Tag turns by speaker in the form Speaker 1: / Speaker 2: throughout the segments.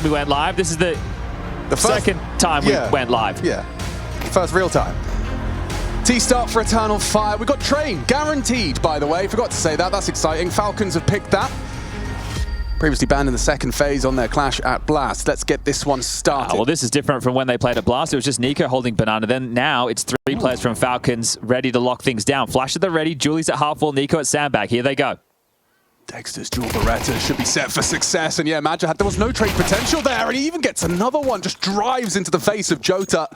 Speaker 1: we went live. This is the second time we went live.
Speaker 2: Yeah, first real time. T-start for Eternal Fire. We got Train, guaranteed, by the way. Forgot to say that. That's exciting. Falcons have picked that. Previously banned in the second phase on their clash at Blast. Let's get this one started.
Speaker 1: Well, this is different from when they played at Blast. It was just Nico holding Banana. Then now it's three players from Falcons ready to lock things down. Flash at the ready. Julie's at half wall. Nico at sandbag. Here they go.
Speaker 2: Dexter's dual Beretta should be set for success. And yeah, Madja there was no trade potential there. And he even gets another one. Just drives into the face of Jota.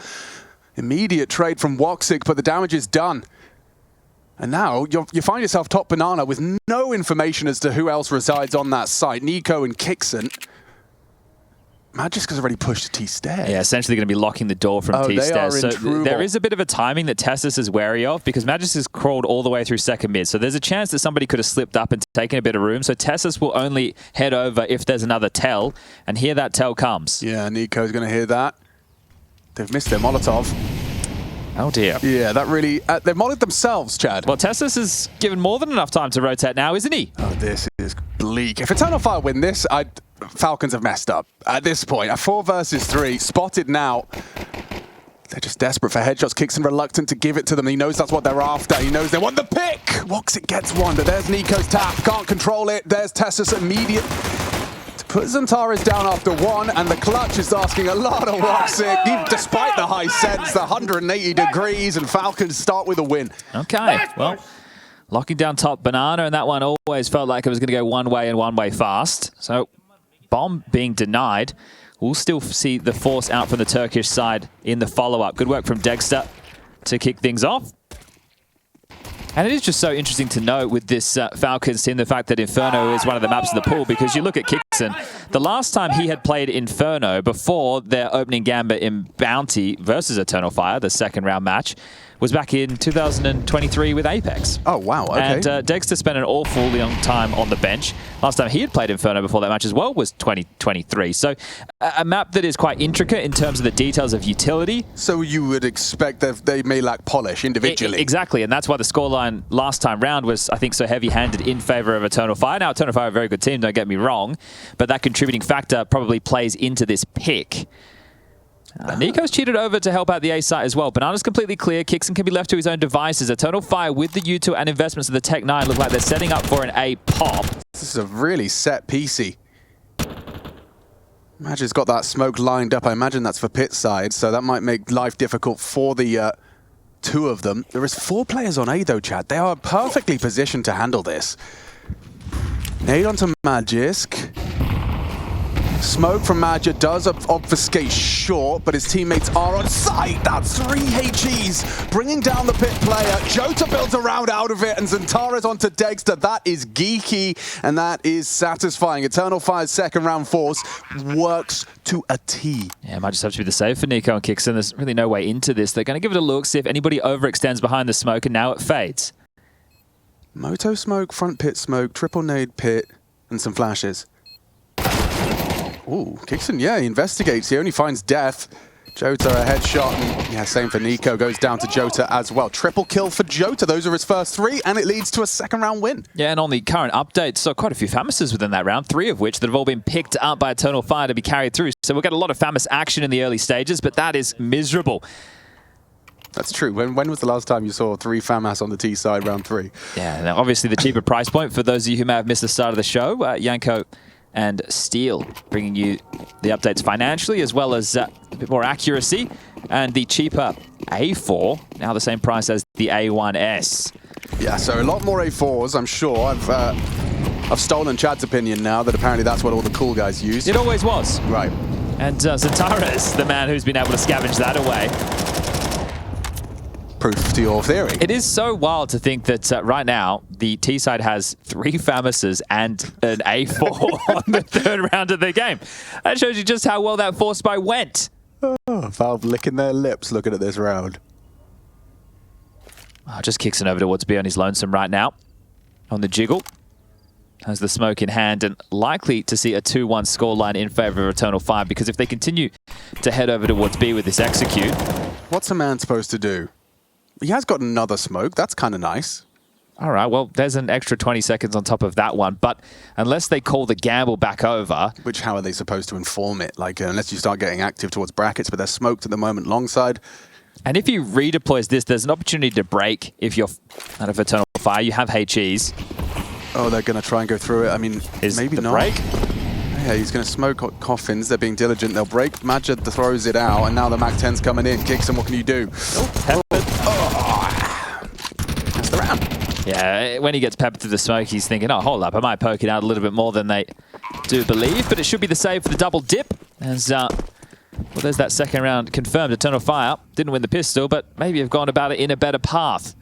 Speaker 2: Immediate trade from Woxic, but the damage is done. And now you find yourself top Banana with no information as to who else resides on that site. Nico and Kixon. Magiska's already pushed to T-Stairs.
Speaker 1: Yeah, essentially going to be locking the door from T-Stairs. So there is a bit of a timing that Tessus is wary of because Magiska's crawled all the way through second mid. So there's a chance that somebody could have slipped up and taken a bit of room. So Tessus will only head over if there's another tell. And here that tell comes.
Speaker 2: Yeah, Nico's going to hear that. They've missed their Molotov.
Speaker 1: Oh dear.
Speaker 2: Yeah, that really... they've modded themselves, Chad.
Speaker 1: Well, Tessus is given more than enough time to rotate now, isn't he?
Speaker 2: Oh, this is bleak. If Eternal Fire win this, Falcons have messed up. At this point, a 4 versus 3, spotted now. They're just desperate for headshots. Kixon reluctant to give it to them. He knows that's what they're after. He knows they want the pick. Woxic gets one, but there's Nico's tap. Can't control it. There's Tessus immediate. Put Zantares down after one, and the clutch is asking a lot of Woxic, despite the high sense, the 180 degrees, and Falcons start with a win.
Speaker 1: Okay, well, locking down top Banana, and that one always felt like it was going to go one way and one way fast. So, bomb being denied. We'll still see the force out from the Turkish side in the follow-up. Good work from Dexter to kick things off. And it is just so interesting to note with this Falcons team, the fact that Inferno is one of the maps of the pool, because you look at Kixon, the last time he had played Inferno before their opening gambit in Bounty versus Eternal Fire, the second round match, was back in 2023 with Apex.
Speaker 2: Oh, wow, okay.
Speaker 1: And Dexter spent an awful long time on the bench. Last time he had played Inferno before that match as well was 2023. So a map that is quite intricate in terms of the details of utility.
Speaker 2: So you would expect that they may lack polish individually.
Speaker 1: Exactly, and that's why the scoreline last time round was, I think, so heavy-handed in favor of Eternal Fire. Now, Eternal Fire are a very good team, don't get me wrong, but that contributing factor probably plays into this pick. Nico's cheated over to help out the A site as well. Banana's completely clear. Kixon can be left to his own devices. Eternal Fire with the U2 and investments of the Tech 9 look like they're setting up for an A pop.
Speaker 2: This is a really set piecey. Magi's got that smoke lined up. I imagine that's for pit side, so that might make life difficult for the two of them. There is 4 players on A though, Chad. They are perfectly positioned to handle this. Nade onto Magisk. Smoke from Madja does obfuscate short, but his teammates are on site. That's 3 HEs bringing down the pit player. Jota builds a round out of it, and Zantares onto Dexter. That is geeky, and that is satisfying. Eternal Fire's second round force works to a T.
Speaker 1: Yeah, it might just have to be the save for Nico and Kixon. There's really no way into this. They're going to give it a look, see if anybody overextends behind the smoke, and now it fades.
Speaker 2: Moto smoke, front pit smoke, triple nade pit, and some flashes. Ooh, Kixon, yeah, he investigates. He only finds death. Jota a headshot, and yeah, same for Nico. Goes down to Jota as well. Triple kill for Jota. Those are his first 3, and it leads to a second round win.
Speaker 1: Yeah, and on the current update, so quite a few Famouses within that round, 3 of which that have all been picked up by Eternal Fire to be carried through. So we'll get a lot of Famous action in the early stages, but that is miserable.
Speaker 2: That's true. When was the last time you saw 3 FAMAS on the T side round 3?
Speaker 1: Yeah, now obviously the cheaper price point for those of you who may have missed the start of the show, Yanko and Steel bringing you the updates financially as well as a bit more accuracy, and the cheaper A4 now the same price as the A1S.
Speaker 2: Yeah, so a lot more A4s, I'm sure. I've stolen Chad's opinion now that apparently that's what all the cool guys use.
Speaker 1: It always was.
Speaker 2: Right.
Speaker 1: And Zantares, the man who's been able to scavenge that away.
Speaker 2: Proof to your theory.
Speaker 1: It is so wild to think that right now the T side has 3 Famouses and an A4 on the third round of the game. That shows you just how well that force spy went.
Speaker 2: Oh, Valve licking their lips looking at this round.
Speaker 1: Just kicks it over towards B on his lonesome right now. On the jiggle. Has the smoke in hand and likely to see a 2-1 scoreline in favor of Eternal Fire, because if they continue to head over towards B with this execute.
Speaker 2: What's a man supposed to do? He has got another smoke. That's kind of nice.
Speaker 1: All right, well, there's an extra 20 seconds on top of that one. But unless they call the gamble back over...
Speaker 2: Which, how are they supposed to inform it? Like, unless you start getting active towards brackets, but they're smoked at the moment long side.
Speaker 1: And if he redeploys this, there's an opportunity to break if you're out of Eternal Fire. You have HEs.
Speaker 2: Oh, they're going to try and go through it. I mean, maybe not.
Speaker 1: Break?
Speaker 2: Yeah, he's going to smoke coffins. They're being diligent. They'll break. Madja throws it out, and now the Mac 10's coming in. Kixon, what can you do? That's the round.
Speaker 1: Yeah, when he gets peppered through the smoke, he's thinking, oh, hold up, I might poke it out a little bit more than they do believe, but it should be the save for the double dip. As, well, there's that second round confirmed. Eternal Fire didn't win the pistol, but maybe have gone about it in a better path.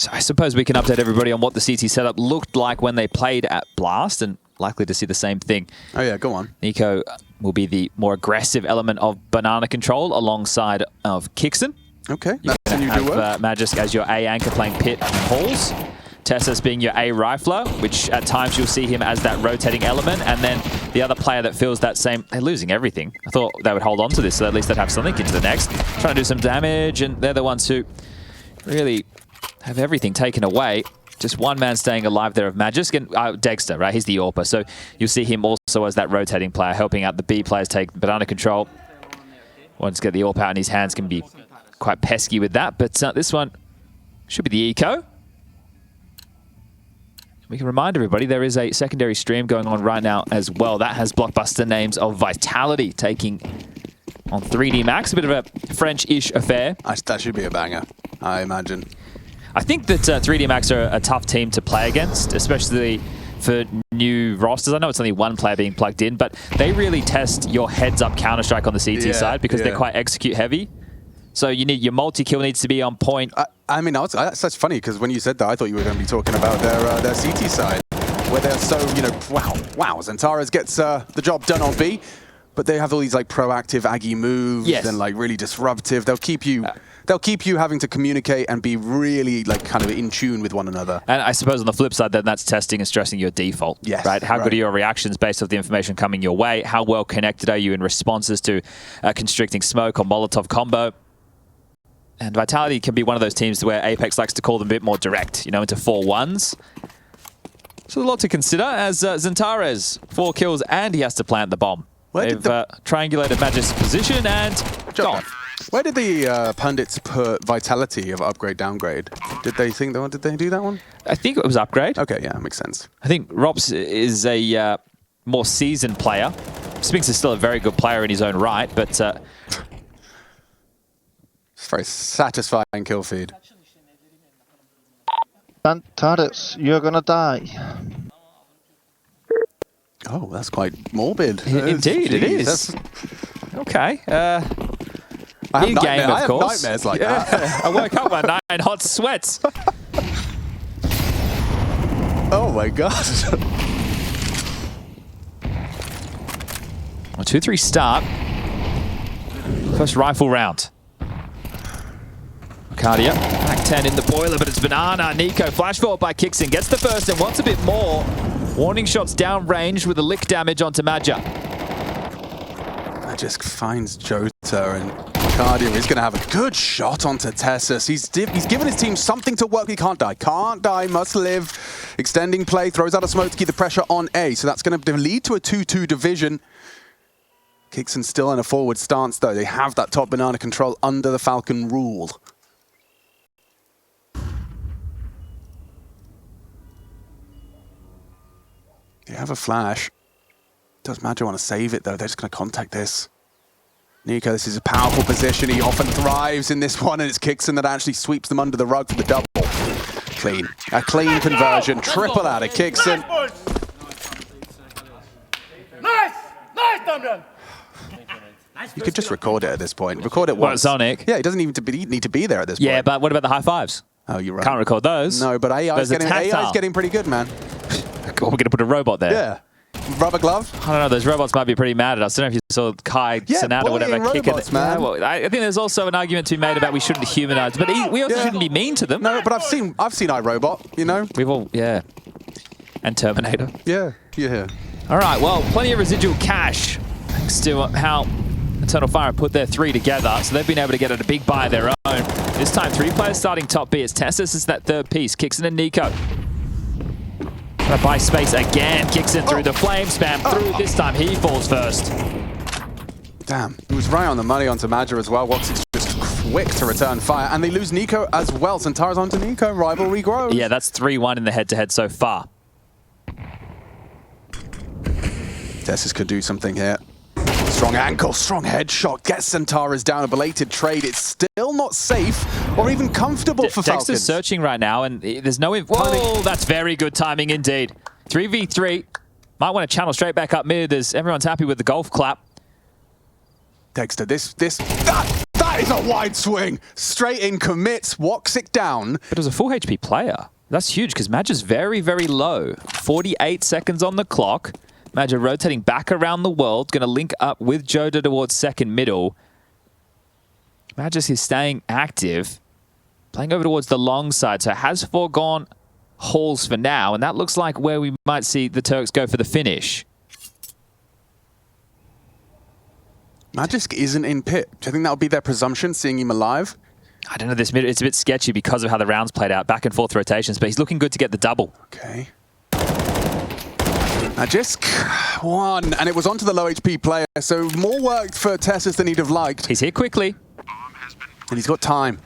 Speaker 1: So I suppose we can update everybody on what the CT setup looked like when they played at Blast, and likely to see the same thing.
Speaker 2: Oh yeah, go on.
Speaker 1: Nico will be the more aggressive element of banana control alongside of Kixon.
Speaker 2: Okay,
Speaker 1: that's a new duo. Magisk as your A anchor playing Pit and Halls. Tessus being your A rifler, which at times you'll see him as that rotating element, and then the other player that feels that same... They're losing everything. I thought they would hold on to this, so at least they'd have something into the next. Trying to do some damage, and they're the ones who really have everything taken away. Just one man staying alive there of Magisk, and Dexter, right? He's the AWPer, so you'll see him also as that rotating player, helping out the B players take banana control. Once to get the AWP out in his hands can be quite pesky with that, but this one should be the eco. We can remind everybody there is a secondary stream going on right now as well. That has blockbuster names of Vitality taking on 3D Max, a bit of a French-ish affair.
Speaker 2: That should be a banger, I imagine.
Speaker 1: I think that 3D Max are a tough team to play against, especially for new rosters. I know it's only one player being plugged in, but they really test your heads-up Counter-Strike on the CT side because they're quite execute-heavy. So you need your multi-kill needs to be on point.
Speaker 2: I mean, that's such funny because when you said that, I thought you were going to be talking about their CT side, where they're so, you know, wow, Xantares gets the job done on B, but they have all these like proactive Aggie moves and like really disruptive. They'll keep you having to communicate and be really like kind of in tune with one another.
Speaker 1: And I suppose on the flip side, then that's testing and stressing your default.
Speaker 2: Yes,
Speaker 1: right? How good are your reactions based off the information coming your way? How well connected are you in responses to constricting smoke or Molotov combo? And Vitality can be one of those teams where Apex likes to call them a bit more direct, you know, into 4-1s. So a lot to consider as Xantares, 4 kills and he has to plant the bomb. They've triangulated Magisk's position and gone.
Speaker 2: Where did the pundits put Vitality of upgrade, downgrade? Did they think that one? Did they do that one?
Speaker 1: I think it was upgrade.
Speaker 2: Okay, yeah, makes sense.
Speaker 1: I think Rops is a more seasoned player. Spinks is still a very good player in his own right, but...
Speaker 2: it's a very satisfying kill feed.
Speaker 3: Xantares, you're gonna die.
Speaker 2: Oh, that's quite morbid.
Speaker 1: Indeed, it is. Okay.
Speaker 2: I have
Speaker 1: nightmares
Speaker 2: like that.
Speaker 1: I woke up one night in hot sweats.
Speaker 2: Oh my god.
Speaker 1: A 2-3 start. First rifle round. Cardia, back 10 in the boiler, but it's Banana. Nico, flash forward by Kixon, gets the first and wants a bit more. Warning shots downrange with a lick damage onto Madja.
Speaker 2: Magisk finds Jota and Cardia is going to have a good shot onto Tessus. He's given his team something to work. He can't die. Can't die, must live. Extending play, throws out a smoke to keep the pressure on A. So that's going to lead to a 2-2 division. Kixon still in a forward stance, though. They have that top banana control under the Falcon rule. They have a flash. Does Madja want to save it, though? They're just going to contact this. Nico, this is a powerful position. He often thrives in this one, and it's Kixon that actually sweeps them under the rug for the double. Clean. A clean conversion. Triple out of Kixon.
Speaker 4: Nice! Nice, Damian!
Speaker 2: You could just record it at this point. Record it once.
Speaker 1: What, Sonic?
Speaker 2: Yeah, he doesn't even need to be there at this point.
Speaker 1: Yeah, but what about the high fives?
Speaker 2: Oh, you're right.
Speaker 1: Can't record those.
Speaker 2: No, but AI's getting pretty good, man.
Speaker 1: We're going to put a robot there.
Speaker 2: Yeah. Rubber glove?
Speaker 1: I don't know, those robots might be pretty mad at us. I don't know if you saw Kai, Sonata, whatever, kicking it.
Speaker 2: Man.
Speaker 1: Well, I think there's also an argument to be made about we shouldn't humanize, but we also shouldn't be mean to them.
Speaker 2: No, but I've seen iRobot, you know?
Speaker 1: We've all, and Terminator.
Speaker 2: Yeah.
Speaker 1: All right, well, plenty of residual cash, thanks to how Eternal Fire put their 3 together, so they've been able to get at a big buy of their own. This time, 3 players starting top B. It's Tessus is that third piece. Kicks in and Nico. Gonna buy space again. Kicks in through the flame spam through. This time, he falls first.
Speaker 2: Damn, he was right on the money onto Madger as well. Woxic's just quick to return fire, and they lose Nico as well. Zantara's onto Nico, rivalry grows.
Speaker 1: Yeah, that's 3-1 in the head-to-head so far.
Speaker 2: Tessus could do something here. Strong ankle, strong headshot, gets Zantara's down, a belated trade. It's still not safe or even comfortable for Falcons.
Speaker 1: Dexter's searching right now, and there's no... Whoa, that's very good timing indeed. 3v3. Might want to channel straight back up mid as everyone's happy with the golf clap.
Speaker 2: Dexter, that is a wide swing. Straight in, commits, Woxic down.
Speaker 1: But it was a full HP player. That's huge because Madger's very, very low. 48 seconds on the clock. Madger rotating back around the world. Going to link up with Joda towards second middle. Madger is staying active. Playing over towards the long side. So has foregone Halls for now. And that looks like where we might see the Turks go for the finish.
Speaker 2: Magisk isn't in pit. Do you think that would be their presumption, seeing him alive?
Speaker 1: I don't know. This mid, it's a bit sketchy because of how the rounds played out. Back and forth rotations. But he's looking good to get the double.
Speaker 2: Okay. Magisk won, and it was onto the low HP player, so more work for Tessus than he'd have liked.
Speaker 1: He's here quickly.
Speaker 2: And he's got time.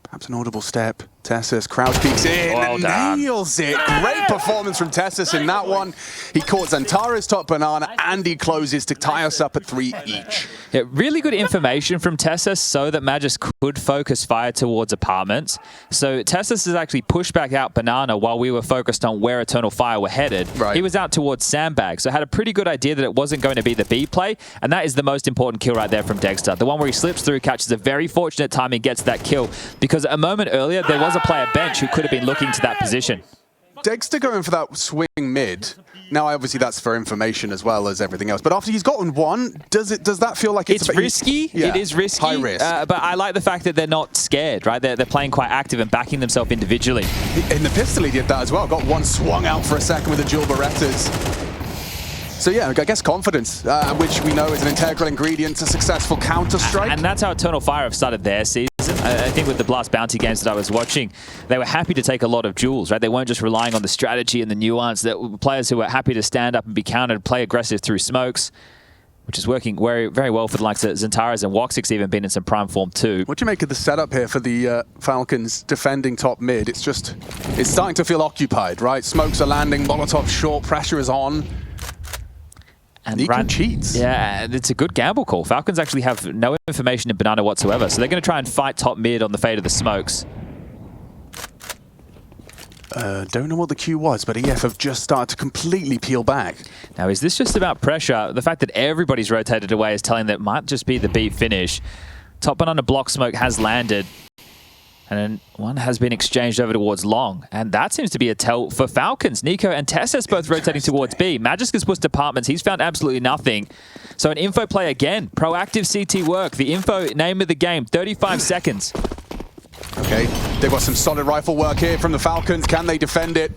Speaker 2: Perhaps an audible step. Tessus, crouch peeks in and nails it. Great performance from Tessus in that one. He caught Zantara's top banana and he closes to tie us up at 3 each.
Speaker 1: Yeah, really good information from Tessus so that Magis could focus fire towards apartments. So Tessus has actually pushed back out banana while we were focused on where Eternal Fire were headed.
Speaker 2: Right.
Speaker 1: He was out towards sandbag, so had a pretty good idea that it wasn't going to be the B play, and that is the most important kill right there from Dexter. The one where he slips through, catches a very fortunate time and gets that kill, because a moment earlier there was a player bench who could have been looking to that position.
Speaker 2: Dexter going for that swing mid. Now, obviously, that's for information as well as everything else. But after he's gotten one, does that feel like it's
Speaker 1: risky?
Speaker 2: Yeah,
Speaker 1: it is risky.
Speaker 2: high risk.
Speaker 1: But I like the fact that they're not scared, right? They're playing quite active and backing themselves individually.
Speaker 2: In the pistol, he did that as well. Got one swung out for a second with the dual Berettas. So yeah, I guess confidence, which we know is an integral ingredient to successful Counter-Strike.
Speaker 1: And that's how Eternal Fire have started their season. I think with the Blast Bounty games that I was watching, they were happy to take a lot of duels, right? They weren't just relying on the strategy and the nuance. That players who were happy to stand up and be countered, play aggressive through smokes, which is working very, very well for the likes of Zantara's, and Woxic's even been in some prime form too.
Speaker 2: What do you make of the setup here for the Falcons defending top mid? It's starting to feel occupied, right? Smokes are landing, Molotov short, pressure is on. And Nico cheats.
Speaker 1: Yeah, it's a good gamble call. Falcons actually have no information in Banana whatsoever, so they're going to try and fight top mid on the fate of the smokes.
Speaker 2: Don't know what the cue was, but EF have just started to completely peel back.
Speaker 1: Now, is this just about pressure? The fact that everybody's rotated away is telling that it might just be the B finish. Top Banana block smoke has landed, and then one has been exchanged over towards long. And that seems to be a tell for Falcons. Nico and Tessus both rotating towards B. Magisk has pushed apartments. He's found absolutely nothing. So an info play again. Proactive CT work. The info name of the game. 35 seconds.
Speaker 2: Okay, they've got some solid rifle work here from the Falcons. Can they defend it?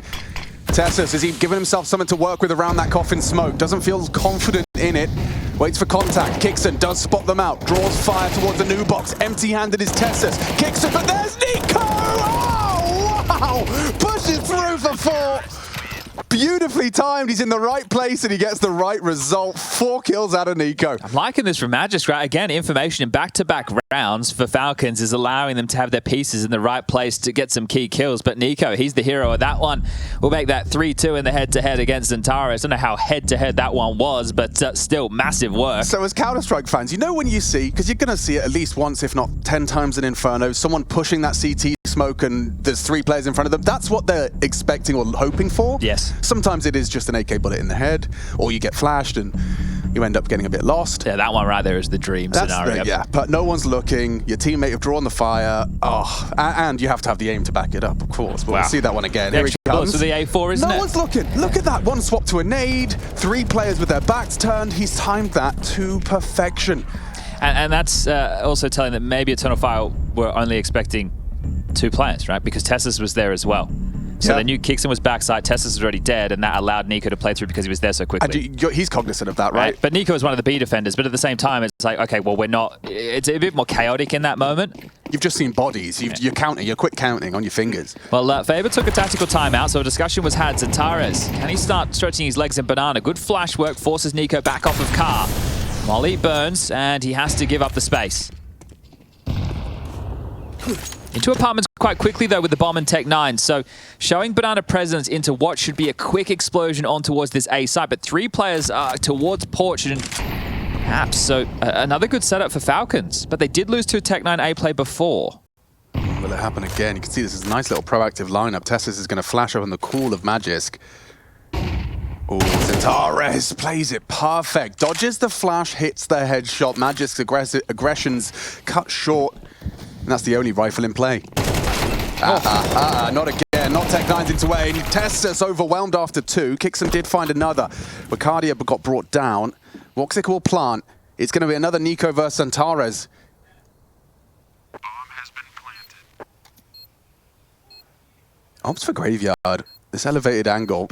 Speaker 2: Tessus, has he given himself something to work with around that coffin smoke? Doesn't feel confident in it. Waits for contact. Kickson does spot them out. Draws fire towards the new box. Empty-handed is Tessus. Kickson, but there's Nico! Oh, wow! Pushes through for 4. Beautifully timed. He's in the right place and he gets the right result. 4 kills out of Nico.
Speaker 1: I'm liking this from Magis, right? Again, information in back-to-back rounds for Falcons is allowing them to have their pieces in the right place to get some key kills. But Nico, he's the hero of that one. We'll make that 3-2 in the head-to-head against Zantara. I don't know how head-to-head that one was, but still massive work.
Speaker 2: So as Counter-Strike fans, you know when you see, because you're going to see it at least once, if not 10 times in Inferno, someone pushing that CT smoke and there's 3 players in front of them. That's what they're expecting or hoping for.
Speaker 1: Yes.
Speaker 2: Sometimes it is just an AK bullet in the head, or you get flashed and you end up getting a bit lost.
Speaker 1: Yeah, that one right there is the dream scenario.
Speaker 2: Yeah, but no one's looking. Your teammate have drawn the fire. Oh, and you have to have the aim to back it up, of course. But we'll see that one again. Here he comes.
Speaker 1: To the A4, isn't it?
Speaker 2: No one's looking. Look at that. One swap to a nade. 3 players with their backs turned. He's timed that to perfection.
Speaker 1: And that's also telling that maybe Eternal Fire were only expecting 2 players, right? Because Tessus was there as well. So they knew Kixon was backside, Tessus was already dead, and that allowed Nico to play through because he was there so quickly.
Speaker 2: And he's cognizant of that, right?
Speaker 1: But Nico is one of the B defenders, but at the same time, it's like, okay, well, we're not... It's a bit more chaotic in that moment.
Speaker 2: You've just seen bodies. You're counting. You're quick counting on your fingers.
Speaker 1: Well, Faber took a tactical timeout, so a discussion was had. Zantares, can he start stretching his legs in Banana? Good flash work forces Nico back off of Car. Molly burns, and he has to give up the space. Into apartments quite quickly, though, with the bomb and Tech 9. So showing Banana presence into what should be a quick explosion on towards this A site. But 3 players towards Porch and Apps. So another good setup for Falcons. But they did lose to a Tech 9 A play before.
Speaker 2: Will it happen again? You can see this is a nice little proactive lineup. Tessus is going to flash up in the cool of Magisk. Oh, Zantares plays it perfect. Dodges the flash, hits the headshot. Magisk's aggressions cut short. And that's the only rifle in play. Not again. Not Tech 9's into A. Tessus overwhelmed after 2. Kixon did find another. Ricardia got brought down. Woxic will plant. It's going to be another Nico versus Zantares.
Speaker 5: Bomb has been planted.
Speaker 2: Opts for Graveyard. This elevated angle.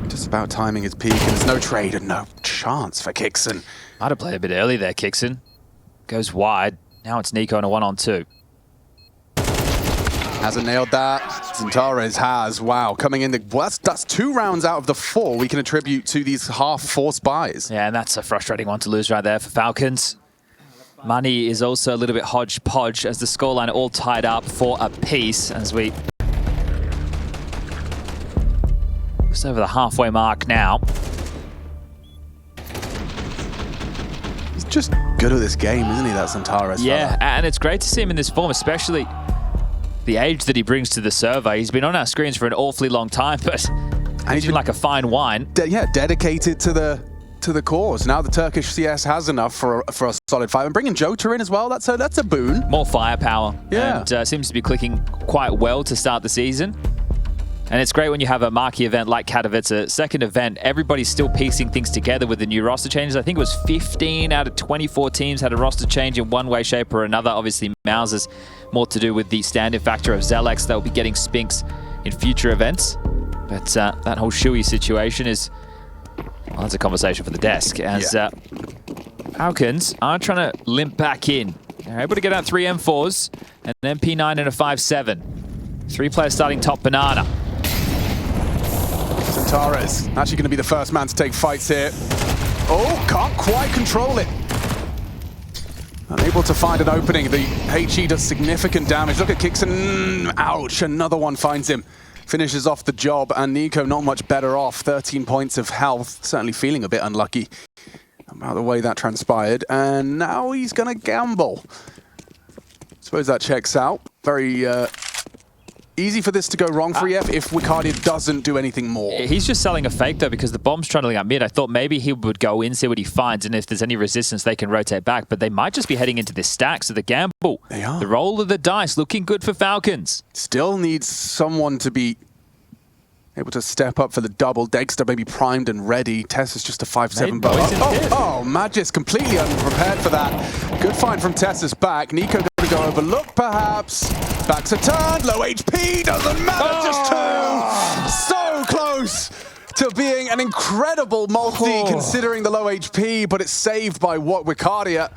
Speaker 2: Just about timing his peak, and there's no trade and no chance for Kixon.
Speaker 1: Might have played a bit early there, Kixon. Goes wide. Now it's Nico on a 1-on-2.
Speaker 2: Hasn't nailed that. Zantares has. Wow, coming in. That's 2 rounds out of the 4 we can attribute to these half-forced buys.
Speaker 1: Yeah, and that's a frustrating one to lose right there for Falcons. Money is also a little bit hodgepodge as the scoreline all tied up for a piece as we... Just over the halfway mark now.
Speaker 2: He's just good at this game, isn't he, that Zantares?
Speaker 1: Yeah,
Speaker 2: fella?
Speaker 1: and it's great to see him in this form, especially the age that he brings to the server. He's been on our screens for an awfully long time, but he's been like a fine wine.
Speaker 2: Dedicated to the cause. Now the Turkish CS has enough for a solid fight. And bringing Jota in as well, that's a boon.
Speaker 1: More firepower.
Speaker 2: Yeah.
Speaker 1: And seems to be clicking quite well to start the season. And it's great when you have a marquee event like Katowice, second event, everybody's still piecing things together with the new roster changes. I think it was 15 out of 24 teams had a roster change in one way, shape, or another. Obviously, Mausers more to do with the stand-in factor of Zelex. They'll be getting Spinks in future events. But that whole Shui situation is, well, that's a conversation for the desk. As Falcons are trying to limp back in. They're able to get out 3 M4s, and an MP9 and a 5.7. 3 players starting top Banana.
Speaker 2: Zantares actually going to be the first man to take fights here. Oh, can't quite control it. Unable to find an opening. The HE does significant damage. Look at Kixon. Ouch, another one finds him. Finishes off the job, and Nico not much better off. 13 points of health. Certainly feeling a bit unlucky about the way that transpired. And now he's going to gamble. Suppose that checks out. Very... easy for this to go wrong for EF if Wicardia doesn't do anything more.
Speaker 1: He's just selling a fake, though, because the bomb's trundling up mid. I thought maybe he would go in, see what he finds, and if there's any resistance, they can rotate back. But they might just be heading into this stack, so the gamble,
Speaker 2: they are.
Speaker 1: The roll of the dice, looking good for Falcons.
Speaker 2: Still needs someone to be able to step up for the double. Dexter maybe primed and ready. Tess is just a 5-7 bow. Oh, Magis completely unprepared for that. Good find from Tess's back. Nico going to go overlook, perhaps. Back's a turn. Low HP. Doesn't matter. Just 2. So close to being an incredible multi considering the low HP, but it's saved by what Wicardia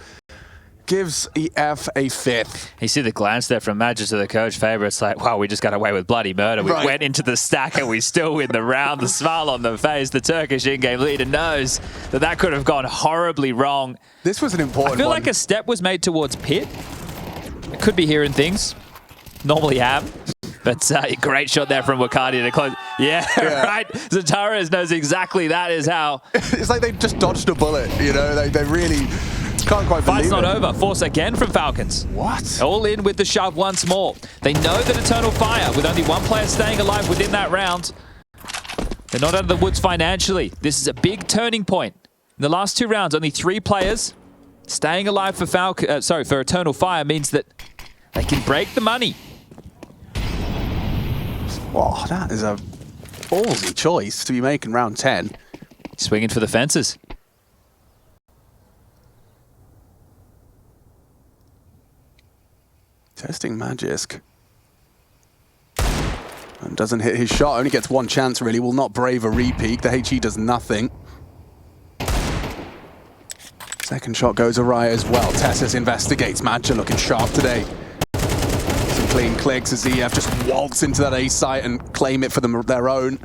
Speaker 2: gives EF a 5th.
Speaker 1: You see the glance there from Magis to the coach Faber. It's like, wow, we just got away with bloody murder. We went into the stack and we still win the round. The smile on the face. The Turkish in-game leader knows that that could have gone horribly wrong.
Speaker 2: This was an important one.
Speaker 1: I feel like a step was made towards Pit. It could be hearing things. Normally have. But a great shot there from Wicardia to close. Yeah, right. Zantares knows exactly that is how.
Speaker 2: It's like they just dodged a bullet, you know? They really... Can't quite believe
Speaker 1: Fight's not
Speaker 2: it.
Speaker 1: over. Force again from Falcons.
Speaker 2: What?
Speaker 1: All in with the shove once more. They know that Eternal Fire, with only one player staying alive within that round, they're not out of the woods financially. This is a big turning point. In the last 2 rounds, only 3 players staying alive for for Eternal Fire means that they can break the money.
Speaker 2: Oh, that is a ballsy choice to be making round 10.
Speaker 1: Swinging for the fences.
Speaker 2: Testing Magisk. And doesn't hit his shot, only gets one chance really, will not brave a repeat. The HE does nothing. Second shot goes awry as well. Tessus investigates. Madja looking sharp today. Some clean clicks as EF just waltz into that A site and claim it for their own.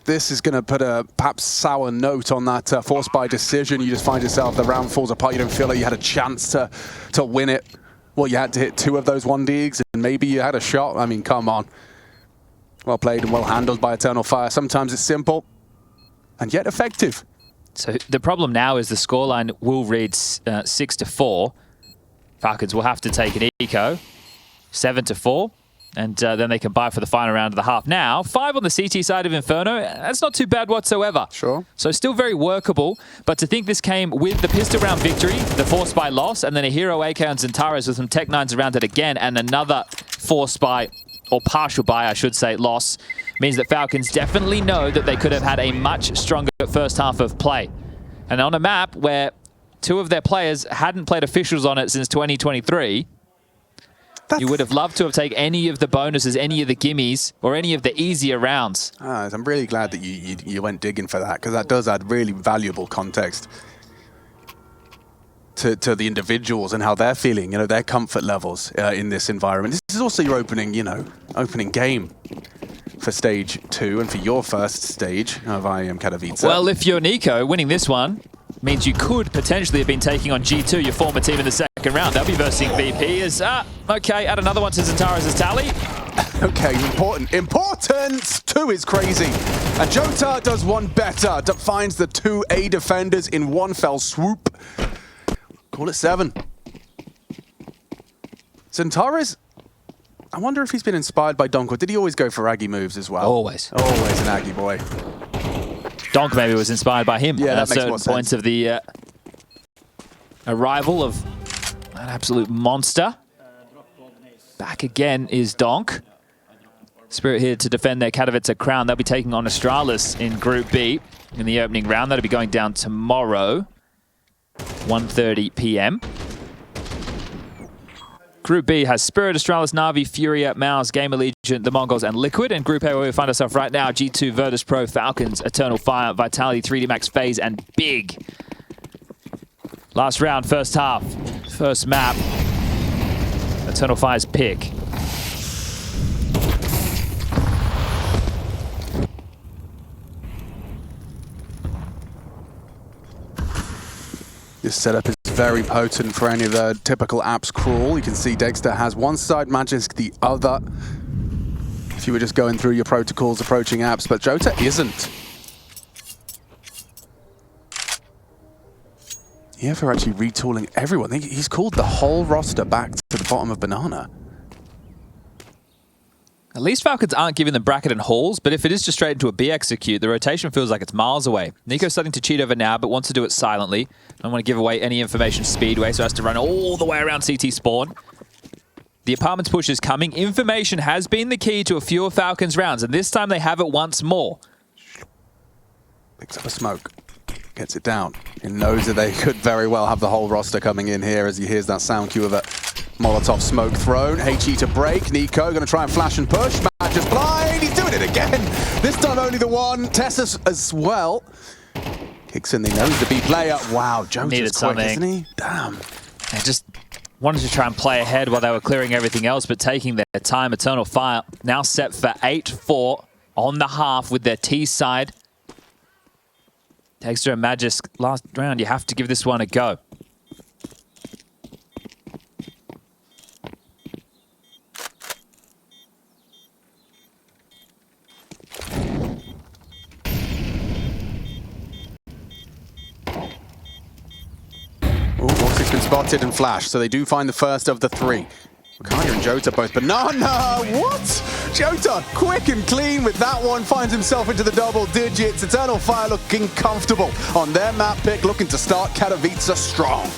Speaker 2: This is going to put a perhaps sour note on that force buy decision. You just find yourself, the round falls apart. You don't feel like you had a chance to win it. Well, you had to hit 2 of those 1-digs, and maybe you had a shot. I mean, come on. Well played and well handled by Eternal Fire. Sometimes it's simple, and yet effective.
Speaker 1: So the problem now is the scoreline will read 6-4. Falcons will have to take an eco, 7-4. And then they can buy for the final round of the half. Now, 5 on the CT side of Inferno, that's not too bad whatsoever.
Speaker 2: Sure.
Speaker 1: So still very workable, but to think this came with the pistol round victory, the force buy loss, and then a hero AK on Zentaris with some Tech 9s around it again, and another force buy, or partial buy, I should say, loss, means that Falcons definitely know that they could have had a much stronger first half of play. And on a map where 2 of their players hadn't played officials on it since 2023, you would have loved to have taken any of the bonuses, any of the gimmies, or any of the easier rounds.
Speaker 2: I'm really glad that you went digging for that, because that does add really valuable context to the individuals and how they're feeling, their comfort levels in this environment. This is also your opening game for stage 2 and for your first stage of IEM Katowice.
Speaker 1: Well, if you're Nico, winning this one means you could potentially have been taking on G2, your former team, in the second round. They'll be versing VP as, okay, add another one to Zentaris' tally.
Speaker 2: Okay, important! 2 is crazy. And Jota does one better. Finds the 2 A defenders in one fell swoop. Call it 7. Zentaris, I wonder if he's been inspired by Donk, or did he always go for Aggie moves as well?
Speaker 1: Always.
Speaker 2: Always an Aggie boy.
Speaker 1: Donk maybe was inspired by him
Speaker 2: yeah,
Speaker 1: at certain points of the arrival of an absolute monster. Back again is Donk. Spirit here to defend their Katowice crown. They'll be taking on Astralis in Group B in the opening round. That'll be going down tomorrow, 1:30 p.m. Group B has Spirit, Astralis, Na'Vi, Furia, Mouse, Game Allegiant, the Mongols, and Liquid. And Group A, where we find ourselves right now, G2, Virtus Pro, Falcons, Eternal Fire, Vitality, 3D Max, FaZe, and Big. Last round, first half, first map. Eternal Fire's pick.
Speaker 2: This setup is very potent for any of the typical apps crawl. You can see Dexter has one side, Magisk the other. If you were just going through your protocols approaching apps, but Jota isn't. Yeah, for actually retooling everyone. He's called the whole roster back to the bottom of Banana.
Speaker 1: At least Falcons aren't giving them bracket and halls, but if it is just straight into a B execute, the rotation feels like it's miles away. Nico's starting to cheat over now, but wants to do it silently. Don't want to give away any information speedway, so has to run all the way around CT spawn. The apartments push is coming. Information has been the key to a few of Falcons rounds, and this time they have it once more.
Speaker 2: Picks up a smoke. Gets it down. He knows that they could very well have the whole roster coming in here as he hears that sound cue of a Molotov smoke thrown. HE to break. Nico going to try and flash and push. Matt just blind. He's doing it again. This time only the one. Tessus as well. Kicks in the nose. The B player. Wow, Jota's quick, isn't he? Damn.
Speaker 1: They just wanted to try and play ahead while they were clearing everything else, but taking their time. Eternal Fire now set for 8-4 on the half with their T side. Dexter and Magisk, last round, you have to give this one a go.
Speaker 2: Oh, Voxic's been spotted and flashed, so they do find the first of the 3. Kaya and Jota both banana. What? Jota, quick and clean with that one, finds himself into the double digits. Eternal Fire looking comfortable on their map pick, looking to start Katowice strong.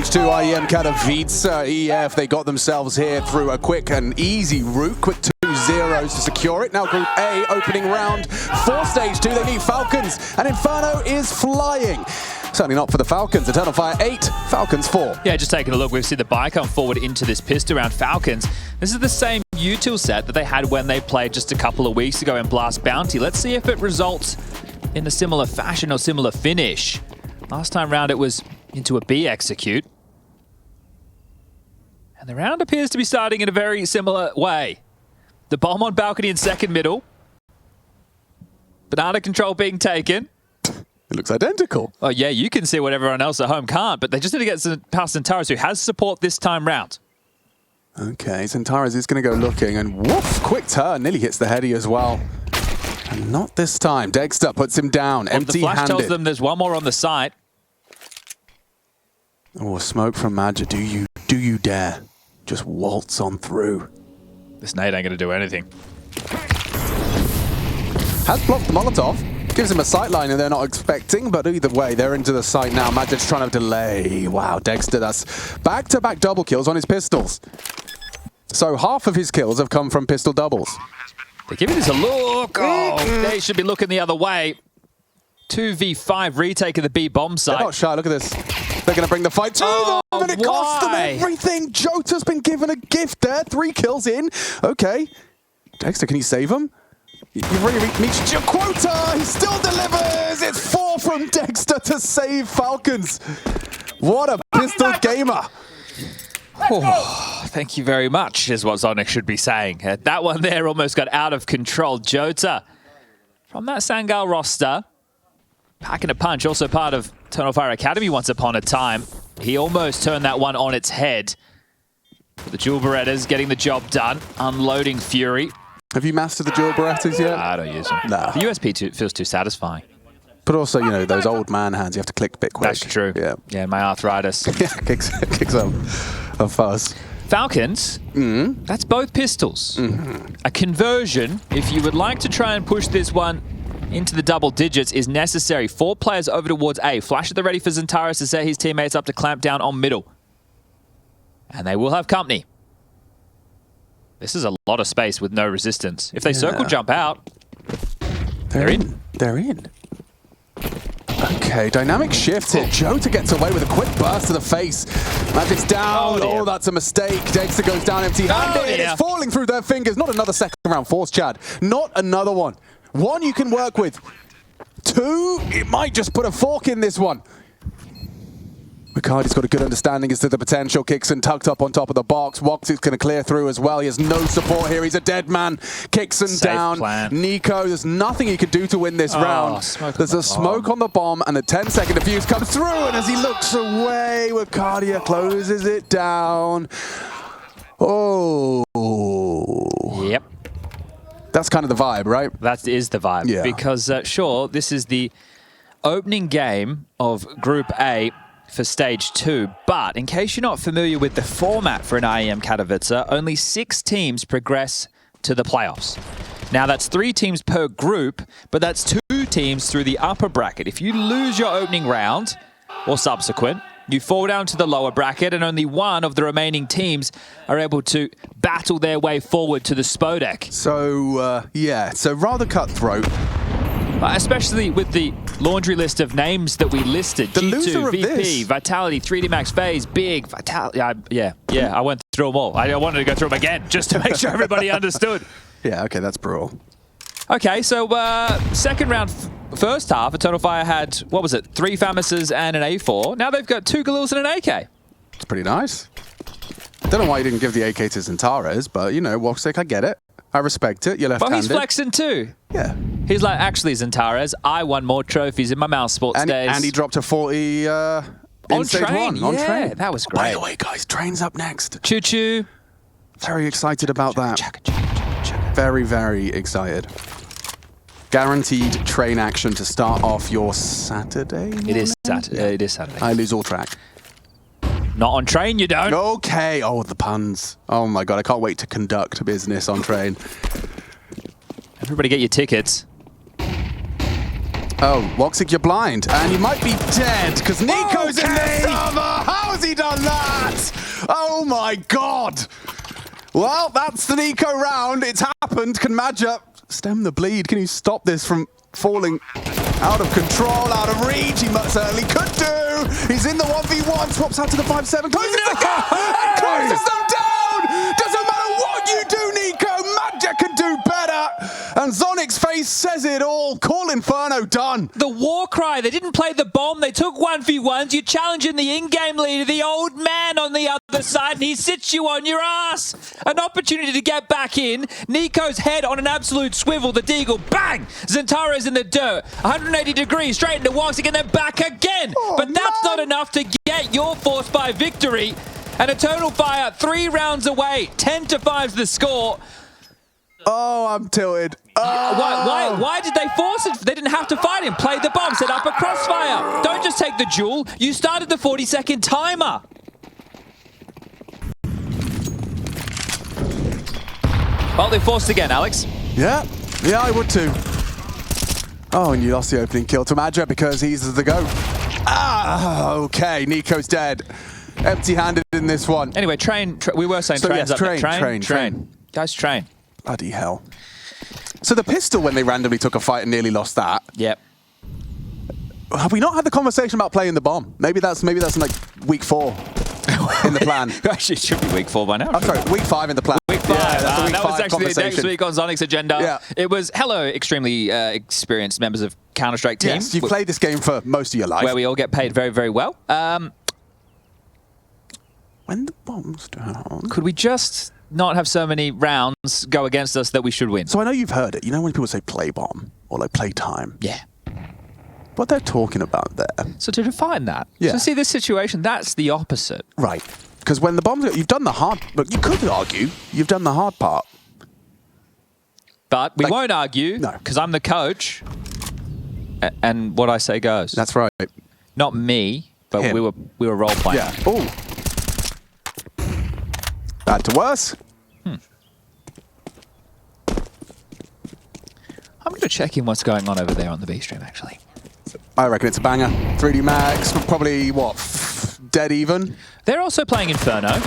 Speaker 2: stage 2, IEM Katowice, EF, they got themselves here through a quick and easy route. Quick 2-0s to secure it. Now Group A, opening round for stage 2. They need Falcons, and Inferno is flying. Certainly not for the Falcons. Eternal Fire 8, Falcons 4.
Speaker 1: Yeah, just taking a look, we've seen the buy come forward into this pistol round. Falcons, this is the same util set that they had when they played just a couple of weeks ago in Blast Bounty. Let's see if it results in a similar fashion or similar finish. Last time round it was into a B execute. And the round appears to be starting in a very similar way. The bomb on balcony in second middle. Banana control being taken.
Speaker 2: It looks identical.
Speaker 1: Oh yeah, you can see what everyone else at home can't, but they just need to get past Centaurus, who has support this time round.
Speaker 2: Okay, Centaurus is going to go looking, and woof, quick turn, nearly hits the heady as well. And not this time. Dexter puts him down,
Speaker 1: Well,
Speaker 2: empty-handed.
Speaker 1: the flash tells them there's one more on the site.
Speaker 2: Oh, smoke from Magic. Do you dare? Just waltz on through.
Speaker 1: This nade ain't going to do anything.
Speaker 2: Has blocked Molotov. Gives him a sight line and they're not expecting, but either way, they're into the site now. Magic's trying to delay. Wow, Dexter, that's back-to-back double kills on his pistols. So half of his kills have come from pistol doubles.
Speaker 1: They're giving this a look. Oh, they should be looking the other way. 2v5 retake of the B bomb site.
Speaker 2: They're not shy, look at this. They're going to bring the fight to them, and it costs them everything. Jota's been given a gift there. 3 kills in. Okay. Dexter, can you save him? You've already reached your quota. He still delivers. It's 4 from Dexter to save Falcons. What a pistol gamer.
Speaker 1: Oh, thank you very much, is what Zonic should be saying. That one there almost got out of control. Jota, from that Sangal roster, packing a punch, also part of Eternal Fire Academy once upon a time. He almost turned that one on its head. But the Dual Berettas getting the job done, unloading Fury.
Speaker 2: Have you mastered the dual Berettas yet?
Speaker 1: I don't use them.
Speaker 2: Nah.
Speaker 1: The USP feels too satisfying.
Speaker 2: But also, you know, those old man hands, you have to click a bit quick.
Speaker 1: That's true.
Speaker 2: Yeah.
Speaker 1: Yeah, my arthritis.
Speaker 2: Yeah, kicks up a fuss.
Speaker 1: Falcons, that's both pistols. A conversion, if you would like to try and push this one into the double digits, is necessary. 4 players over towards A. Flash at the ready for Centaurus to set his teammates up to clamp down on middle. And they will have company. This is a lot of space with no resistance. If they circle jump out, they're in.
Speaker 2: They're in. Okay, dynamic shift here. Jota gets away with a quick burst to the face. Magic's down. Oh, that's a mistake. Dexter goes down empty-handed. It's falling through their fingers. Not another second round force, Chad. Not another one. 1 you can work with. 2, it might just put a fork in this one. McCarty's got a good understanding as to the potential. Kixon tucked up on top of the box. Wox is going to clear through as well. He has no support here. He's a dead man. Kixon down.
Speaker 1: Plan.
Speaker 2: Nico, there's nothing he could do to win this round. There's a smoke on the bomb, and a 10-second defuse comes through, and as he looks away, McCarty closes it down. Oh.
Speaker 1: Yep.
Speaker 2: That's kind of the vibe, right?
Speaker 1: That is the vibe.
Speaker 2: Yeah.
Speaker 1: Because, sure, this is the opening game of Group A for Stage 2, but in case you're not familiar with the format for an IEM Katowice, only 6 teams progress to the playoffs. Now, that's 3 teams per group, but that's 2 teams through the upper bracket. If you lose your opening round, or subsequent, you fall down to the lower bracket, and only 1 of the remaining teams are able to battle their way forward to the Spodek.
Speaker 2: So, yeah, so rather cutthroat.
Speaker 1: Especially with the laundry list of names that we listed.
Speaker 2: The
Speaker 1: G2,
Speaker 2: loser of
Speaker 1: VP,
Speaker 2: this.
Speaker 1: Vitality, 3D Max Phase, Big, Vitality. Yeah, I went through them all. I wanted to go through them again just to make sure everybody understood.
Speaker 2: Yeah, okay, that's brutal.
Speaker 1: Okay, so second round, first half, Eternal Fire had, what was it, 3 Famises and an A4. Now they've got 2 Galils and an AK.
Speaker 2: It's pretty nice. Don't know why you didn't give the AK to Centaurus, but, you know, Woxic, I get it. I respect it. You're left-handed.
Speaker 1: Well, he's flexing too.
Speaker 2: Yeah.
Speaker 1: He's like, actually, Centaurus, I won more trophies in my mouse sports days.
Speaker 2: And he dropped a 40 in
Speaker 1: on
Speaker 2: stage
Speaker 1: train.
Speaker 2: 1. On
Speaker 1: yeah,
Speaker 2: train.
Speaker 1: That was great.
Speaker 2: By the way, guys, train's up next.
Speaker 1: Choo-choo.
Speaker 2: Very excited about that.
Speaker 1: Chugga.
Speaker 2: Very, very excited. Guaranteed train action to start off your Saturday morning?
Speaker 1: It is Saturday. It is Saturday.
Speaker 2: I lose all track.
Speaker 1: Not on train, you don't.
Speaker 2: Okay. Oh, the puns. Oh, my God. I can't wait to conduct business on train.
Speaker 1: Everybody get your tickets.
Speaker 2: Oh, Woxic, you're blind. And you might be dead, because Nico's in the summer! How has he done that? Oh my god! Well, that's the Nico round. It's happened. Can Madja stem the bleed? Can you stop this from falling out of control, out of reach? He certainly could do! He's in the 1v1, swaps out to the 5-7, closes the gap, and closes them down! Doesn't matter what you do, Nico, Madja can do better! And Zonic's face says it all. Call Inferno done.
Speaker 1: The war cry. They didn't play the bomb. They took 1v1s. You're challenging the in-game leader, the old man on the other side, and he sits you on your ass. An opportunity to get back in. Nico's head on an absolute swivel. The Deagle, bang! Zentaro's in the dirt. 180 degrees, straight into Woxic, and then back again. But that's not enough to get your Force by victory. And Eternal Fire 3 rounds away. 10-5's the score.
Speaker 2: Oh, I'm tilted. Oh.
Speaker 1: Why did they force it? They didn't have to fight him. Play the bomb, set up a crossfire. Don't just take the duel. You started the 40-second timer. Well, they forced again, Alex.
Speaker 2: Yeah, I would too. Oh, and you lost the opening kill to Madja because he's the GOAT. Ah, okay, Nico's dead. Empty-handed in this one.
Speaker 1: Anyway, we were saying
Speaker 2: so
Speaker 1: trains
Speaker 2: yes,
Speaker 1: up there. Train. Guys, train.
Speaker 2: Bloody hell. So the pistol, when they randomly took a fight and nearly lost that.
Speaker 1: Yep.
Speaker 2: Have we not had the conversation about playing the bomb? Maybe that's like week 4 in the plan.
Speaker 1: Actually, it should be week 4 by now.
Speaker 2: I'm sorry, week 5 in the plan.
Speaker 1: Week 5.
Speaker 2: Yeah, that's a week
Speaker 1: that
Speaker 2: 5
Speaker 1: was actually the next week on Zonic's agenda.
Speaker 2: Yeah.
Speaker 1: It was, hello, extremely experienced members of Counter-Strike team.
Speaker 2: Yes, you've played this game for most of your life.
Speaker 1: Where we all get paid very, very well.
Speaker 2: When the bomb's down...
Speaker 1: Could we just not have so many rounds go against us that we should win?
Speaker 2: So I know you've heard it. You know when people say play bomb or like play time?
Speaker 1: Yeah.
Speaker 2: What they're talking about there.
Speaker 1: So to define that,
Speaker 2: Yeah.
Speaker 1: so see this situation, that's the opposite.
Speaker 2: Right. Because when the bombs... You've done the hard... Look, you could argue you've done the hard part.
Speaker 1: But we won't argue,
Speaker 2: No.
Speaker 1: because I'm the coach, and what I say goes.
Speaker 2: That's right.
Speaker 1: Not me, but
Speaker 2: Him.
Speaker 1: we were role playing.
Speaker 2: Yeah. Oh. Bad to worse.
Speaker 1: I'm going to check in what's going on over there on the B stream, actually.
Speaker 2: I reckon it's a banger. 3D Max, probably, what, dead even?
Speaker 1: They're also playing Inferno.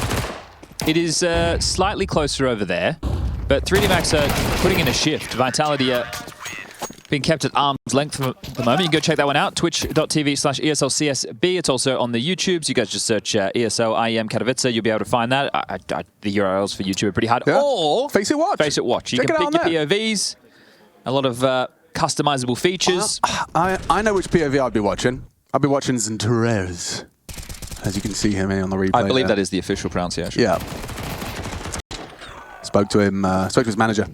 Speaker 1: It is slightly closer over there, but 3D Max are putting in a shift. Vitality being kept at arm's length for the moment. You can go check that one out, twitch.tv/ESLCSB. It's also on the YouTubes. You guys just search ESO IEM Katowice. You'll be able to find that. The URLs for YouTube are pretty hard.
Speaker 2: Yeah.
Speaker 1: Or
Speaker 2: Face It Watch.
Speaker 1: Face It Watch. You
Speaker 2: Check
Speaker 1: can
Speaker 2: it out
Speaker 1: pick
Speaker 2: on
Speaker 1: your POVs. A lot of customizable features.
Speaker 2: I know which POV I'd be watching. I'd be watching Zentaro's. As you can see him on the replay.
Speaker 1: I believe
Speaker 2: there.
Speaker 1: that is the official pronunciation.
Speaker 2: Yeah. Spoke to him, spoke to his manager.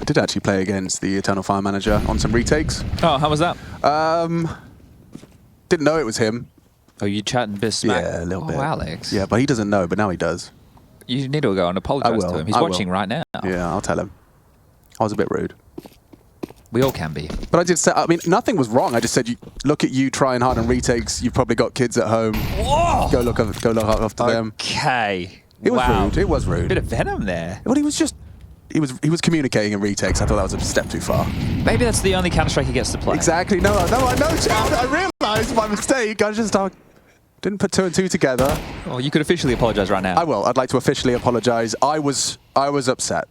Speaker 2: I did actually play against the Eternal Fire manager on some retakes.
Speaker 1: Oh, how was that?
Speaker 2: Didn't know it was him.
Speaker 1: Oh, you chatting bis smack?
Speaker 2: Yeah, a little bit.
Speaker 1: Oh, Alex.
Speaker 2: Yeah, but he doesn't know, but now he does.
Speaker 1: You need to go and apologize
Speaker 2: I will.
Speaker 1: to him. He's watching right now.
Speaker 2: Yeah, I'll tell him. I was a bit rude.
Speaker 1: We all can be.
Speaker 2: But I did say, I mean, nothing was wrong. I just said, look at you trying hard on retakes. You've probably got kids at home.
Speaker 1: Whoa!
Speaker 2: Go look after them.
Speaker 1: Okay.
Speaker 2: It was
Speaker 1: Wow.
Speaker 2: rude. It was rude.
Speaker 1: Bit of venom there.
Speaker 2: But he was communicating in retakes. I thought that was a step too far.
Speaker 1: Maybe that's the only Counter-Strike he gets to play.
Speaker 2: Exactly. No, Chad. I realised my mistake. I just didn't put 2 and 2 together.
Speaker 1: Well, you could officially apologize right now.
Speaker 2: I will. I'd like to officially apologise. I was upset.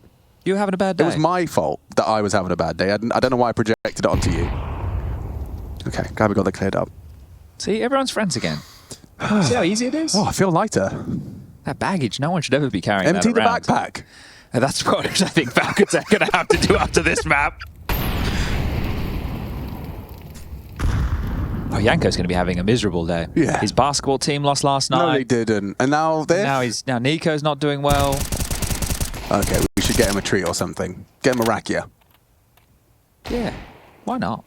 Speaker 1: You were having a bad day.
Speaker 2: It was my fault that I was having a bad day. I don't know why I projected it onto you. Okay, glad we got that cleared up.
Speaker 1: See, everyone's friends again. See how easy it is?
Speaker 2: Oh, I feel lighter.
Speaker 1: That baggage, no one should ever be carrying
Speaker 2: Empty
Speaker 1: that
Speaker 2: the
Speaker 1: around.
Speaker 2: backpack.
Speaker 1: And that's what I think Falcons are going to have to do after this map. Oh, Yanko's going to be having a miserable day.
Speaker 2: Yeah.
Speaker 1: His basketball team lost last night.
Speaker 2: No, they didn't. And now this?
Speaker 1: Now Nico's not doing well.
Speaker 2: Okay, we should get him a treat or something. Get him a rakia.
Speaker 1: Yeah, why not?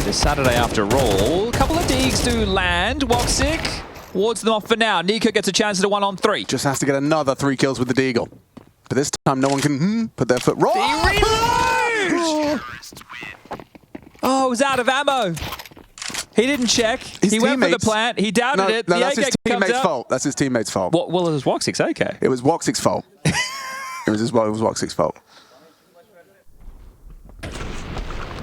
Speaker 1: This Saturday after all, a couple of digs to land. Woxic wards them off for now. Nico gets a chance at a 1-on-3.
Speaker 2: Just has to get another 3 kills with the Deagle. But this time no one can put their foot wrong.
Speaker 1: Oh, it was out of ammo. He didn't check.
Speaker 2: His
Speaker 1: he went for the
Speaker 2: teammates-
Speaker 1: plant. He doubted it.
Speaker 2: No,
Speaker 1: The
Speaker 2: that's his
Speaker 1: AK comes
Speaker 2: teammate's
Speaker 1: out.
Speaker 2: fault. That's his teammate's fault.
Speaker 1: Well, it was Woxic's AK.
Speaker 2: It was Woxic's fault. It was Woxic's fault.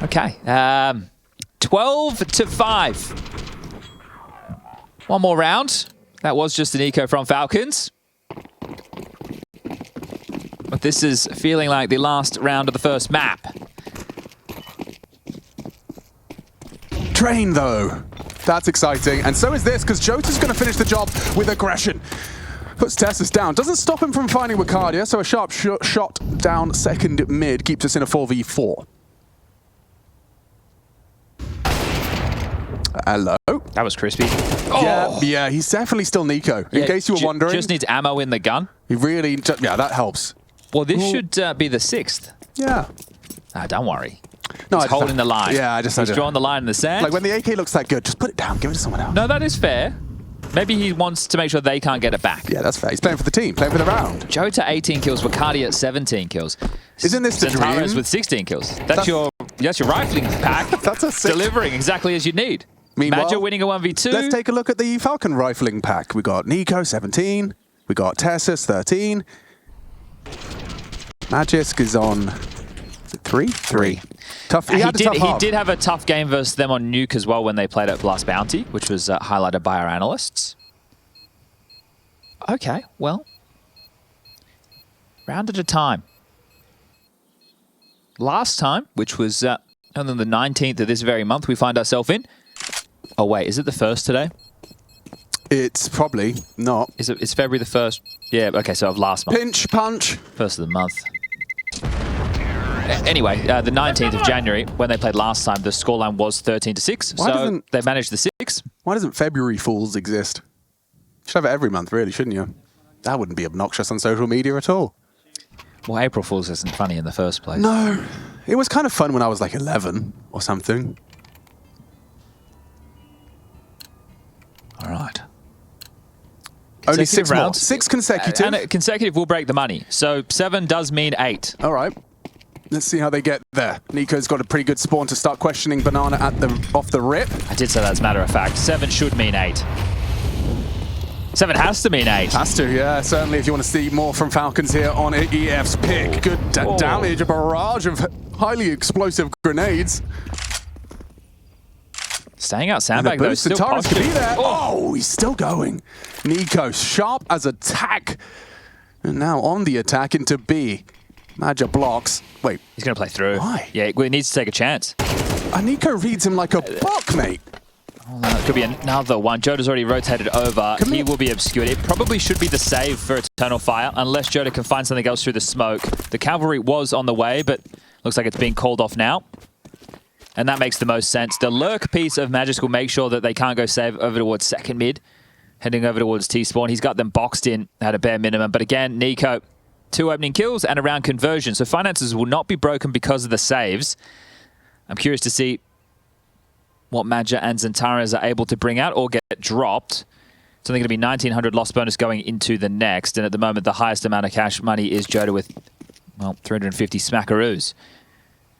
Speaker 1: Okay. 12-5. One more round. That was just an eco from Falcons. But this is feeling like the last round of the first map.
Speaker 2: Train, though. That's exciting. And so is this, because Jota's going to finish the job with aggression. Puts Tessus down. Doesn't stop him from finding Wicardia, so a sharp shot down second mid keeps us in a 4v4. Hello.
Speaker 1: That was crispy.
Speaker 2: Yeah, he's definitely still Nico. In case you were wondering.
Speaker 1: Just needs ammo in the gun.
Speaker 2: He really, yeah, that helps.
Speaker 1: Well, this should be the 6th.
Speaker 2: Yeah.
Speaker 1: Don't worry.
Speaker 2: No,
Speaker 1: He's holding the line.
Speaker 2: Yeah,
Speaker 1: He's drawing the line in the sand.
Speaker 2: Like when the AK looks that good, just put it down, give it to someone else.
Speaker 1: No, that is fair. Maybe he wants to make sure they can't get it back.
Speaker 2: Yeah, that's fair. He's playing for the team, playing for the round.
Speaker 1: Jota 18 kills, Wicardia 17 kills.
Speaker 2: Isn't this the
Speaker 1: Zentaro's
Speaker 2: dream?
Speaker 1: with 16 kills. That's your rifling pack.
Speaker 2: That's a sick.
Speaker 1: Delivering exactly as you need.
Speaker 2: Meanwhile,
Speaker 1: Madja winning a 1v2.
Speaker 2: Let's take a look at the Falcon rifling pack. We got Nico 17. We got Tessus 13. Magisk is on 3. Tough. He
Speaker 1: did have a tough game versus them on Nuke as well when they played at Blast Bounty, which was highlighted by our analysts. Okay, well, round at a time. Last time, which was on the 19th of this very month, we find ourselves in. Oh wait, is it the 1st today?
Speaker 2: It's probably not.
Speaker 1: It's February the 1st? Yeah, okay, so of last month.
Speaker 2: Pinch punch.
Speaker 1: 1st of the month. Anyway, the 19th of January, when they played last time, the scoreline was 13-6. So they managed the 6.
Speaker 2: Why doesn't February Fools exist? You should have it every month, really, shouldn't you? That wouldn't be obnoxious on social media at all.
Speaker 1: Well, April Fools isn't funny in the first place.
Speaker 2: No. It was kind of fun when I was like 11 or something.
Speaker 1: All right.
Speaker 2: Only 6 more.
Speaker 1: rounds.
Speaker 2: 6 consecutive.
Speaker 1: And consecutive will break the money. So 7 does mean 8.
Speaker 2: All right. Let's see how they get there. Nico's got a pretty good spawn to start questioning Banana off the rip.
Speaker 1: I did say that as a matter of fact. 7 should mean 8. 7 has to mean 8.
Speaker 2: Has to, yeah. Certainly if you want to see more from Falcons here on EF's pick. Good damage, a barrage of highly explosive grenades.
Speaker 1: Staying out sandbag though, still
Speaker 2: Zentaro's could be there.
Speaker 1: Oh,
Speaker 2: He's still going. Nico, sharp as attack. And now on the attack into B. Madja blocks. Wait.
Speaker 1: he's going to play through.
Speaker 2: Why?
Speaker 1: Yeah, he needs to take a chance.
Speaker 2: And Nico reads him like a buck, mate.
Speaker 1: Oh, no, it could be another one. Jota's already rotated over. He will be obscured. It probably should be the save for Eternal Fire, unless Jota can find something else through the smoke. The cavalry was on the way, but looks like it's being called off now. And that makes the most sense. The lurk piece of Magisk will make sure that they can't go save over towards second mid, heading over towards T-spawn. He's got them boxed in at a bare minimum. But again, Nico, 2 opening kills and a round conversion. So finances will not be broken because of the saves. I'm curious to see what Madja and Zentaras are able to bring out or get dropped. It's only going to be 1,900 loss bonus going into the next. And at the moment, the highest amount of cash money is Jota with, well, 350 smackaroos.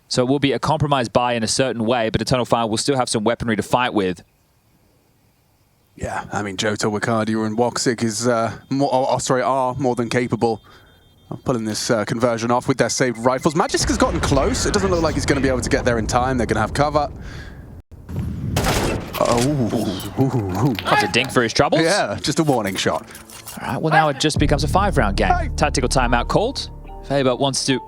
Speaker 1: So it will be a compromise buy in a certain way, but Eternal Fire will still have some weaponry to fight with.
Speaker 2: Yeah, I mean, Jota, Wicardia, and Woxic is are more than capable of pulling this conversion off with their saved rifles. Magisk has gotten close. It doesn't look like he's going to be able to get there in time. They're going to have cover.
Speaker 1: That's a dink for his troubles.
Speaker 2: Yeah, just a warning shot.
Speaker 1: All right, well, now it just becomes a 5-round game. Tactical timeout called. Faber wants to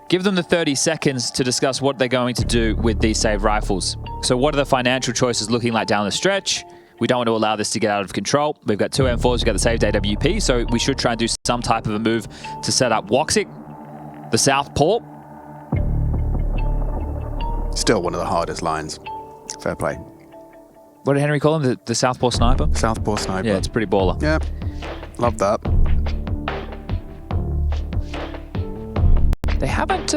Speaker 1: give them the 30 seconds to discuss what they're going to do with these saved rifles. So what are the financial choices looking like down the stretch? We don't want to allow this to get out of control. We've got 2 M4s, we've got the saved AWP, so we should try and do some type of a move to set up Woxic, the Southpaw.
Speaker 2: Still one of the hardest lines. Fair play.
Speaker 1: What did Henry call him? The Southpaw Sniper?
Speaker 2: Southpaw Sniper.
Speaker 1: Yeah, it's pretty baller.
Speaker 2: Yeah, love that.
Speaker 1: They haven't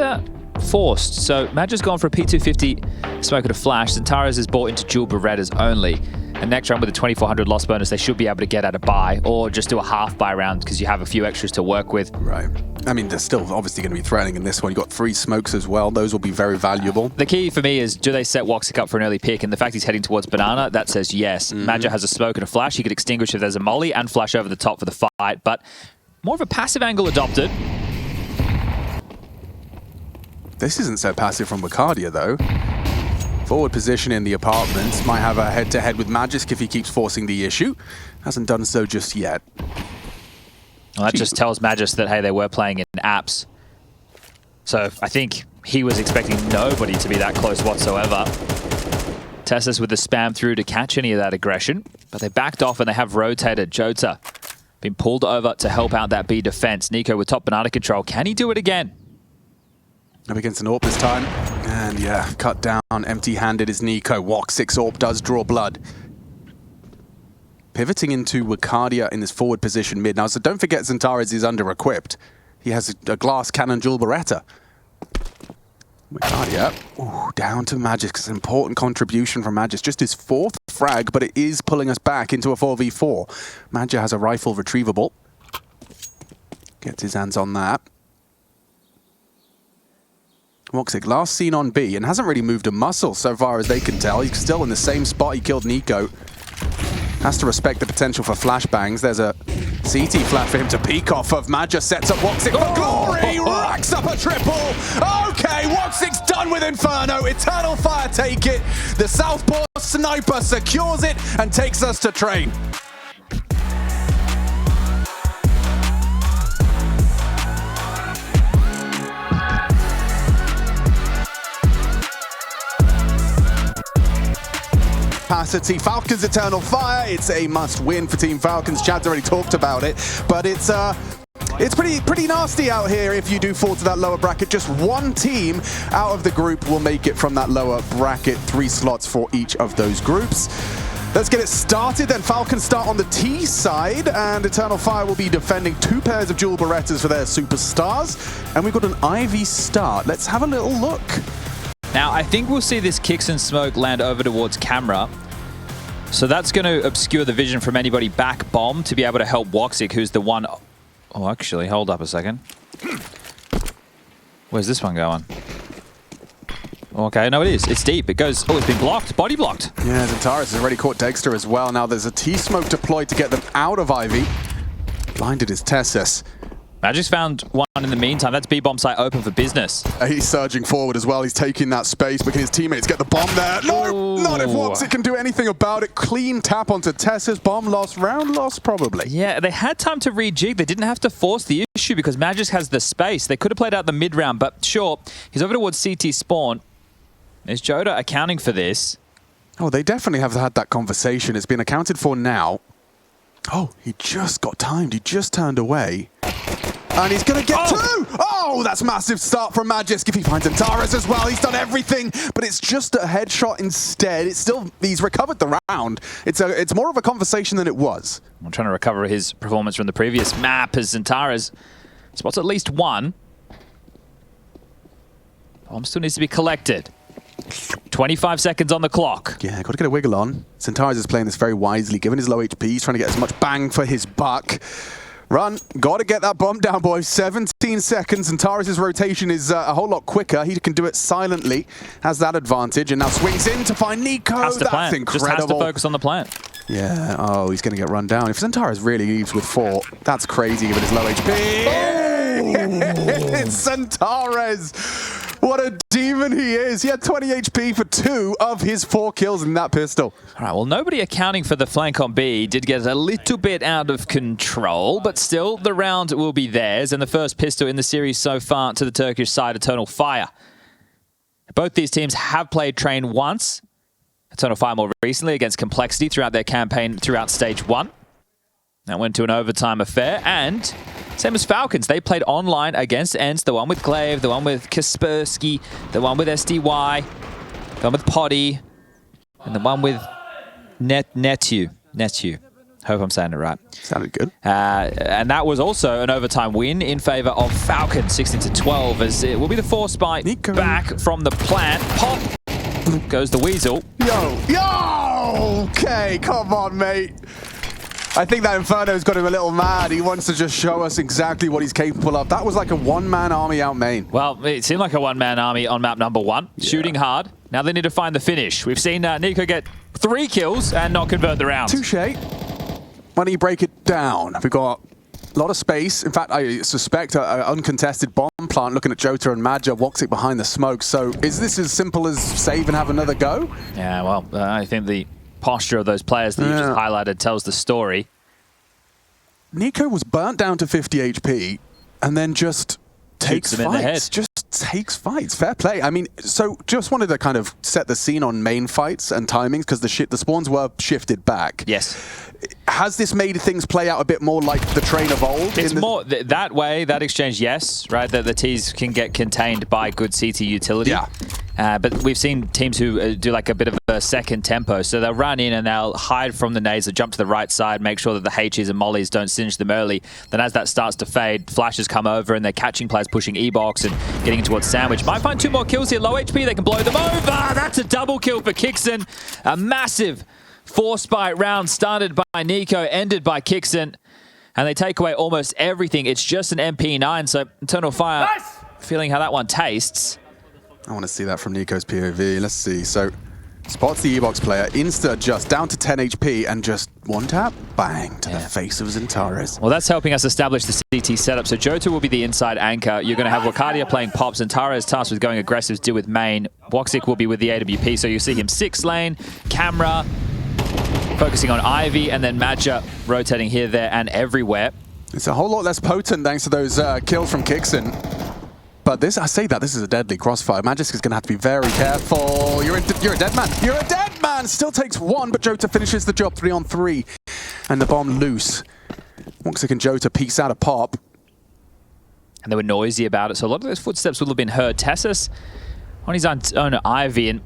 Speaker 1: forced, so Madja's gone for a P250 smoker to flash. Zentaras is bought into dual Berettas only. And next round with a 2,400 loss bonus, they should be able to get at a buy or just do a half buy round because you have a few extras to work with.
Speaker 2: Right. I mean, they're still obviously going to be threatening in this one. You've got 3 smokes as well. Those will be very valuable.
Speaker 1: The key for me is, do they set Woxic up for an early pick? And the fact he's heading towards Banana, that says yes. Madja has a smoke and a flash. He could extinguish if there's a molly and flash over the top for the fight. But more of a passive angle adopted.
Speaker 2: This isn't so passive from Wicardia, though. Forward position in the apartments. Might have a head-to-head with Magisk if he keeps forcing the issue. Hasn't done so just yet.
Speaker 1: Well, that just tells Magisk that, hey, they were playing in apps. So I think he was expecting nobody to be that close whatsoever. Tessus with the spam through to catch any of that aggression. But they backed off and they have rotated. Jota been pulled over to help out that B defense. Nico with top banana control. Can he do it again?
Speaker 2: Up against an AWP this time. And yeah, cut down, empty-handed is Nico. Walk 6 AWP does draw blood. Pivoting into Wicardia in this forward position mid. Now, so don't forget Xantares is under-equipped. He has a glass cannon dual Beretta. Wicardia, down to Magisk. It's an important contribution from Magisk. Just his 4th frag, but it is pulling us back into a 4v4. Magisk has a rifle retrievable. Gets his hands on that. Woxic, last seen on B, and hasn't really moved a muscle so far as they can tell. He's still in the same spot he killed Nico. Has to respect the potential for flashbangs. There's a CT flat for him to peek off of. Magisk sets up Woxic for glory! Racks up a triple! Okay, Woxic's done with Inferno. Eternal Fire take it. The Southpaw sniper secures it and takes us to train. Capacity. Falcons Eternal Fire. It's a must-win for Team Falcons. Chad's already talked about it, but it's pretty nasty out here if you do fall to that lower bracket. Just one team out of the group will make it from that lower bracket. 3 slots for each of those groups. Let's get it started then. Falcons start on the T side, and Eternal Fire will be defending 2 pairs of dual Berettas for their superstars. And we've got an Ivy start. Let's have a little look.
Speaker 1: Now, I think we'll see this kicks and smoke land over towards camera. So that's going to obscure the vision from anybody back bomb to be able to help Woxic, who's the one... Oh, actually, hold up a second. Where's this one going? Okay, no, it is. It's deep. It goes... Oh, it's been blocked. Body blocked.
Speaker 2: Yeah, Xantares has already caught Dexter as well. Now there's a T-smoke deployed to get them out of Ivy. Blinded is Tessus.
Speaker 1: Magisk's found one in the meantime. That's B-bomb site open for business.
Speaker 2: He's surging forward as well. He's taking that space, but can his teammates get the bomb there? No, not if Woxic can do anything about it. Clean tap onto Tessus. Bomb lost, round lost probably.
Speaker 1: Yeah, they had time to rejig. They didn't have to force the issue because Magisk has the space. They could have played out the mid-round, but sure, he's over towards CT spawn. Is Jota accounting for this?
Speaker 2: Oh, they definitely have had that conversation. It's been accounted for now. Oh, he just got timed. He just turned away. And he's going to get 2! Oh, that's massive start from Magisk. If he finds Xantares as well, he's done everything. But it's just a headshot instead. It's still, he's recovered the round. It's more of a conversation than it was.
Speaker 1: I'm trying to recover his performance from the previous map as Xantares spots at least one. Bomb still needs to be collected. 25 seconds on the clock.
Speaker 2: Yeah, got to get a wiggle on. Xantares is playing this very wisely. Given his low HP, he's trying to get as much bang for his buck. Run. Got to get that bomb down, boys. 17 seconds. And Xantares' rotation is a whole lot quicker. He can do it silently. Has that advantage. And now swings in to find Nico.
Speaker 1: That's incredible. Just has to focus on the plant.
Speaker 2: Yeah. Oh, he's going to get run down. If Xantares really leaves with 4, that's crazy given his low HP. Oh! It's Xantares. What a demon he is. He had 20 HP for 2 of his 4 kills in that pistol.
Speaker 1: All right, well, nobody accounting for the flank on B did get a little bit out of control, but still the round will be theirs. And the first pistol in the series so far to the Turkish side, Eternal Fire. Both these teams have played Train once. Eternal Fire more recently against Complexity throughout their campaign throughout Stage 1. That went to an overtime affair, and same as Falcons, they played online against ENCE, the one with Glaive, the one with Kaspersky, the one with SDY, the one with Poddy, and the one with Netu. Hope I'm saying it right.
Speaker 2: Sounded good.
Speaker 1: And that was also an overtime win in favor of Falcons, 16-12, as it will be the force spike
Speaker 2: Nico.
Speaker 1: Back from the plant. Pop! Goes the Weasel.
Speaker 2: Yo! Okay, come on, mate. I think that Inferno's got him a little mad. He wants to just show us exactly what he's capable of. That was like a one-man army out main.
Speaker 1: Well, it seemed like a one-man army on map number 1. Yeah. Shooting hard. Now they need to find the finish. We've seen Nico get 3 kills and not convert the round.
Speaker 2: Touche. Why don't you break it down? We've got A lot of space. In fact, I suspect an uncontested bomb plant looking at Jota and Madja, Woxic behind the smoke. So is this as simple as save and have another go?
Speaker 1: Yeah, well, I think the posture of those players that you just highlighted tells the story.
Speaker 2: NiKo was burnt down to 50 HP and then just takes
Speaker 1: him in the head.
Speaker 2: fights. Just takes fights. Fair play. I mean, so just wanted to kind of set the scene on main fights and timings because the spawns were shifted back.
Speaker 1: Yes.
Speaker 2: Has this made things play out a bit more like the train of old?
Speaker 1: It's more that way, that exchange, yes, right? That the T's can get contained by good CT utility.
Speaker 2: Yeah.
Speaker 1: But we've seen teams who do like a bit of a second tempo. So they'll run in and they'll hide from the nades, they'll jump to the right side, make sure that the H's and mollies don't singe them early. Then as that starts to fade, flashes come over and they're catching players pushing E-box and getting towards Sandwich. Might find 2 more kills here. Low HP, they can blow them over. That's a double kill for Kixen. A massive force bite round started by NiKo, ended by Kixen. And they take away almost everything. It's just an MP9, so Eternal Fire, feeling how that one tastes.
Speaker 2: I want to see that from NiKo's POV. Let's see. So, spots the E-box player, insta just down to 10 HP, and just one tap, bang, to the face of Xantares.
Speaker 1: Well, that's helping us establish the CT setup. So Jota will be the inside anchor. You're going to have Wakadia playing pops, and Xantares tasked with going aggressive, deal with main. Woxic will be with the AWP, so you see him 6 lane, camera, focusing on Ivy, and then Madja rotating here, there, and everywhere.
Speaker 2: It's a whole lot less potent thanks to those kills from Kixen. But this, I say that, this is a deadly crossfire. Magisk is going to have to be very careful. You're a dead man. You're a dead man! Still takes 1, but Jota finishes the job 3 on 3. And the bomb loose. Woxic and Jota peeks out a pop.
Speaker 1: And they were noisy about it, so a lot of those footsteps would have been heard. Tessus on his own Ivy, and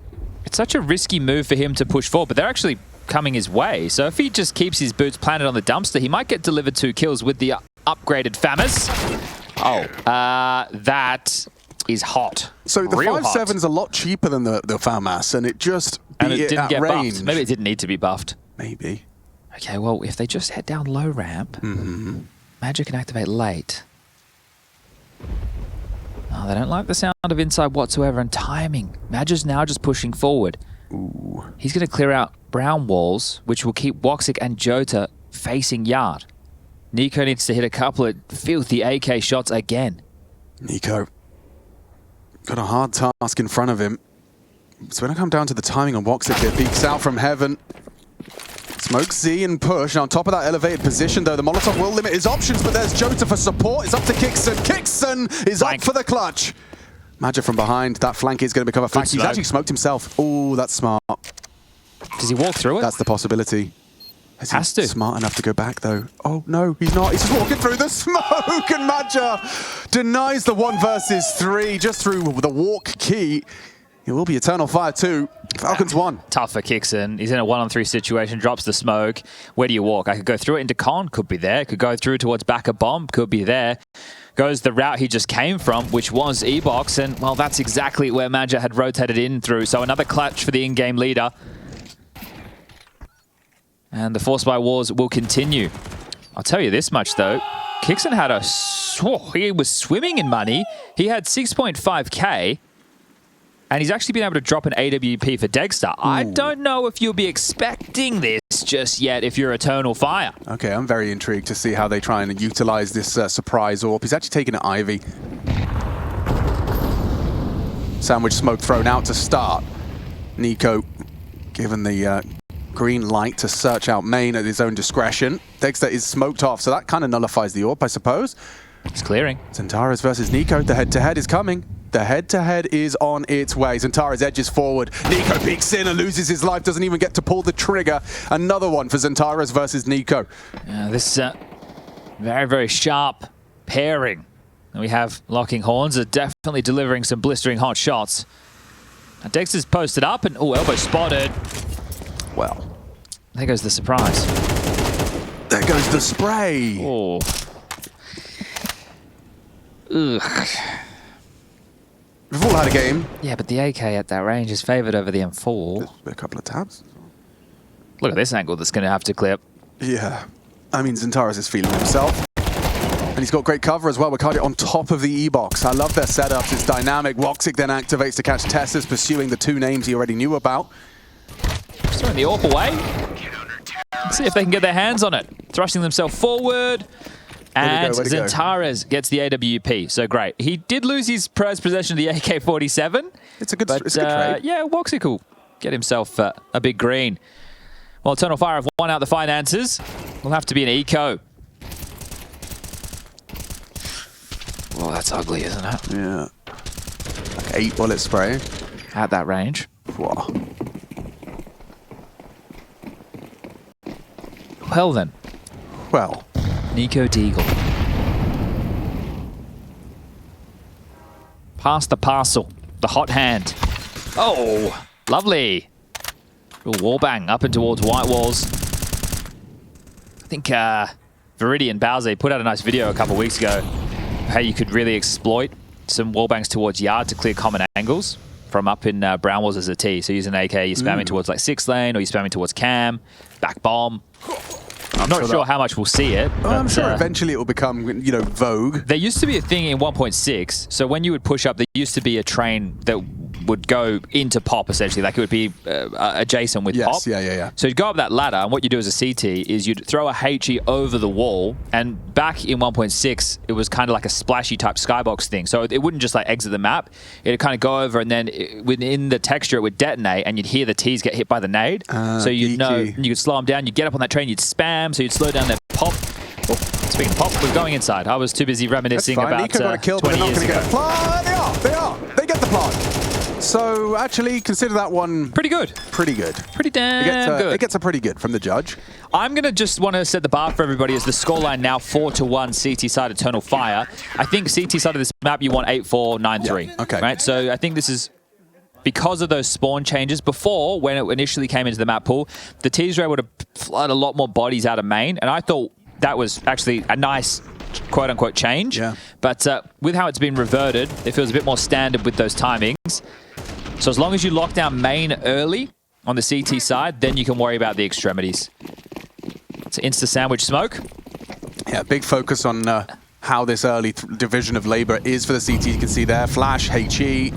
Speaker 1: it's such a risky move for him to push forward, but they're actually coming his way. So if he just keeps his boots planted on the dumpster, he might get delivered 2 kills with the upgraded FAMAS. Oh, that is hot.
Speaker 2: So the 5.7 is a lot cheaper than the FAMAS, and it just
Speaker 1: didn't get
Speaker 2: range.
Speaker 1: buffed. Maybe it didn't need to be buffed.
Speaker 2: Maybe.
Speaker 1: Okay, well, if they just head down low ramp, Magic can activate late. Oh, they don't like the sound of inside whatsoever, and timing. Magic's now just pushing forward.
Speaker 2: Ooh.
Speaker 1: He's going to clear out brown walls, which will keep Woxic and Jota facing yard. NiKo needs to hit a couple of filthy AK shots again.
Speaker 2: NiKo got a hard task in front of him. It's going to come down to the timing on Woxic here. Peeks out from heaven. Smokes Z and push. Now on top of that elevated position, though, the Molotov will limit his options, but there's Jota for support. It's up to Kixen. Kixen is up for the clutch. Madja from behind. That flank is going to become a fact. He's actually smoked himself. Oh, that's smart.
Speaker 1: Does he walk through it?
Speaker 2: That's the possibility.
Speaker 1: Has to.
Speaker 2: Smart enough to go back, though. Oh, no, he's not. He's just walking through the smoke, and Madja denies the 1 versus 3 just through the walk key. It will be Eternal Fire 2. Falcons 1.
Speaker 1: Tough for Kixen. He's in a 1-on-3 situation, drops the smoke. Where do you walk? I could go through it into con, could be there. Could go through towards back of bomb, could be there. Goes the route he just came from, which was E-box, and, well, that's exactly where Madja had rotated in through. So another clutch for the in-game leader. And the force by wars will continue. I'll tell you this much, though. Kixen had he was swimming in money. He had 6.5k, and he's actually been able to drop an AWP for Degstar. I don't know if you'll be expecting this just yet if you're Eternal Fire.
Speaker 2: Okay, I'm very intrigued to see how they try and utilize this surprise AWP. He's actually taking an Ivy. Sandwich smoke thrown out to start. NiKo given the green light to search out main at his own discretion. Dexter is smoked off, so that kind of nullifies the AWP, I suppose.
Speaker 1: It's clearing.
Speaker 2: Xantares versus NiKo. The head-to-head is coming. The head-to-head is on its way. Xantares edges forward. NiKo peeks in and loses his life. Doesn't even get to pull the trigger. Another one for Xantares versus NiKo.
Speaker 1: This very, very sharp pairing. And we have locking horns are definitely delivering some blistering hot shots. Now Dexter's posted up and, oh, elbow spotted.
Speaker 2: Well,
Speaker 1: there goes the surprise.
Speaker 2: There goes the spray.
Speaker 1: Oh. Ugh.
Speaker 2: We've all had a game.
Speaker 1: Yeah, but the AK at that range is favored over the M4.
Speaker 2: A couple of tabs.
Speaker 1: Look at this angle that's going to have to clip.
Speaker 2: Yeah. I mean, Xantares is feeling himself. And he's got great cover as well. Wakadia on top of the E-box. I love their setups. It's dynamic. Woxic then activates to catch Tessus, pursuing the 2 names he already knew about.
Speaker 1: Just throwing the AWP away. Let's see if they can get their hands on it. Thrusting themselves forward. And
Speaker 2: Way to go.
Speaker 1: Xantares gets the AWP. So great. He did lose his prized possession of the AK-47.
Speaker 2: It's a good,
Speaker 1: But,
Speaker 2: it's a good trade.
Speaker 1: yeah, Woxy cool. Get himself a big green. Well, Eternal Fire have won out the finances. Will have to be an eco. Well, that's ugly, isn't it?
Speaker 2: Yeah. Like 8 bullet spray.
Speaker 1: At that range.
Speaker 2: Whoa.
Speaker 1: Well then,
Speaker 2: Well,
Speaker 1: Nico Deagle. Pass the parcel. The hot hand. Oh, lovely. Real wallbang up and towards white walls. I think Viridian Bowser put out a nice video a couple of weeks ago how you could really exploit some wallbangs towards yard to clear common angles from up in brown walls as a T. So using AK, you're spamming towards like 6 lane or you're spamming towards cam, back bomb. I'm not sure how much we'll see it.
Speaker 2: Well, I'm sure eventually it will become, you know, vogue.
Speaker 1: There used to be a thing in 1.6. So when you would push up, there used to be a train that would go into pop, essentially. Like it would be adjacent with pop.
Speaker 2: Yeah.
Speaker 1: So you'd go up that ladder, and what you do as a CT is you'd throw a HE over the wall. And back in 1.6, it was kind of like a splashy type skybox thing. So it wouldn't just like exit the map. It'd kind of go over, and then within the texture, it would detonate, and you'd hear the Ts get hit by the nade. So you'd know, you could slow them down. You'd get up on that train, you'd spam, so you'd slow down their pop. Oh, speaking of pop, we're going inside. I was too busy reminiscing about
Speaker 2: Nico got a kill, but
Speaker 1: 20
Speaker 2: they're not
Speaker 1: years
Speaker 2: going to
Speaker 1: ago.
Speaker 2: get a plant. They get the plant. So actually, consider that one
Speaker 1: Pretty good.
Speaker 2: pretty good.
Speaker 1: Pretty damn good.
Speaker 2: It gets a pretty good from the judge.
Speaker 1: I'm going to just want to set the bar for everybody as the scoreline now 4-1 CT side Eternal Fire. I think CT side of this map you want 8-4, 9-3.
Speaker 2: Yeah, okay.
Speaker 1: Right? So I think this is because of those spawn changes. Before, when it initially came into the map pool, the Ts were able to flood a lot more bodies out of main, and I thought that was actually a nice quote-unquote change.
Speaker 2: Yeah.
Speaker 1: But with how it's been reverted, it feels a bit more standard with those timings. So as long as you lock down main early on the CT side, then you can worry about the extremities. It's an insta-sandwich smoke.
Speaker 2: Yeah, big focus on how this early division of labor is for the CT. You can see there, flash, HE,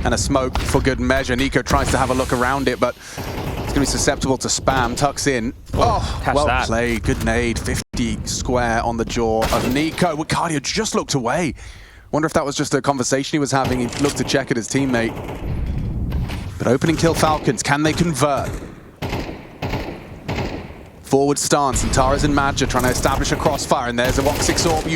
Speaker 2: and a smoke for good measure. Nico tries to have a look around it, but it's going to be susceptible to spam. Tucks in. Oh,
Speaker 1: catch
Speaker 2: well
Speaker 1: that.
Speaker 2: played. Good nade. 50 square on the jaw of Nico. Cardio just looked away. Wonder if that was just a conversation he was having. He looked to check at his teammate. But opening kill Falcons. Can they convert? Forward stance, and Tara's and Madja trying to establish a crossfire, and there's a Voxic Orb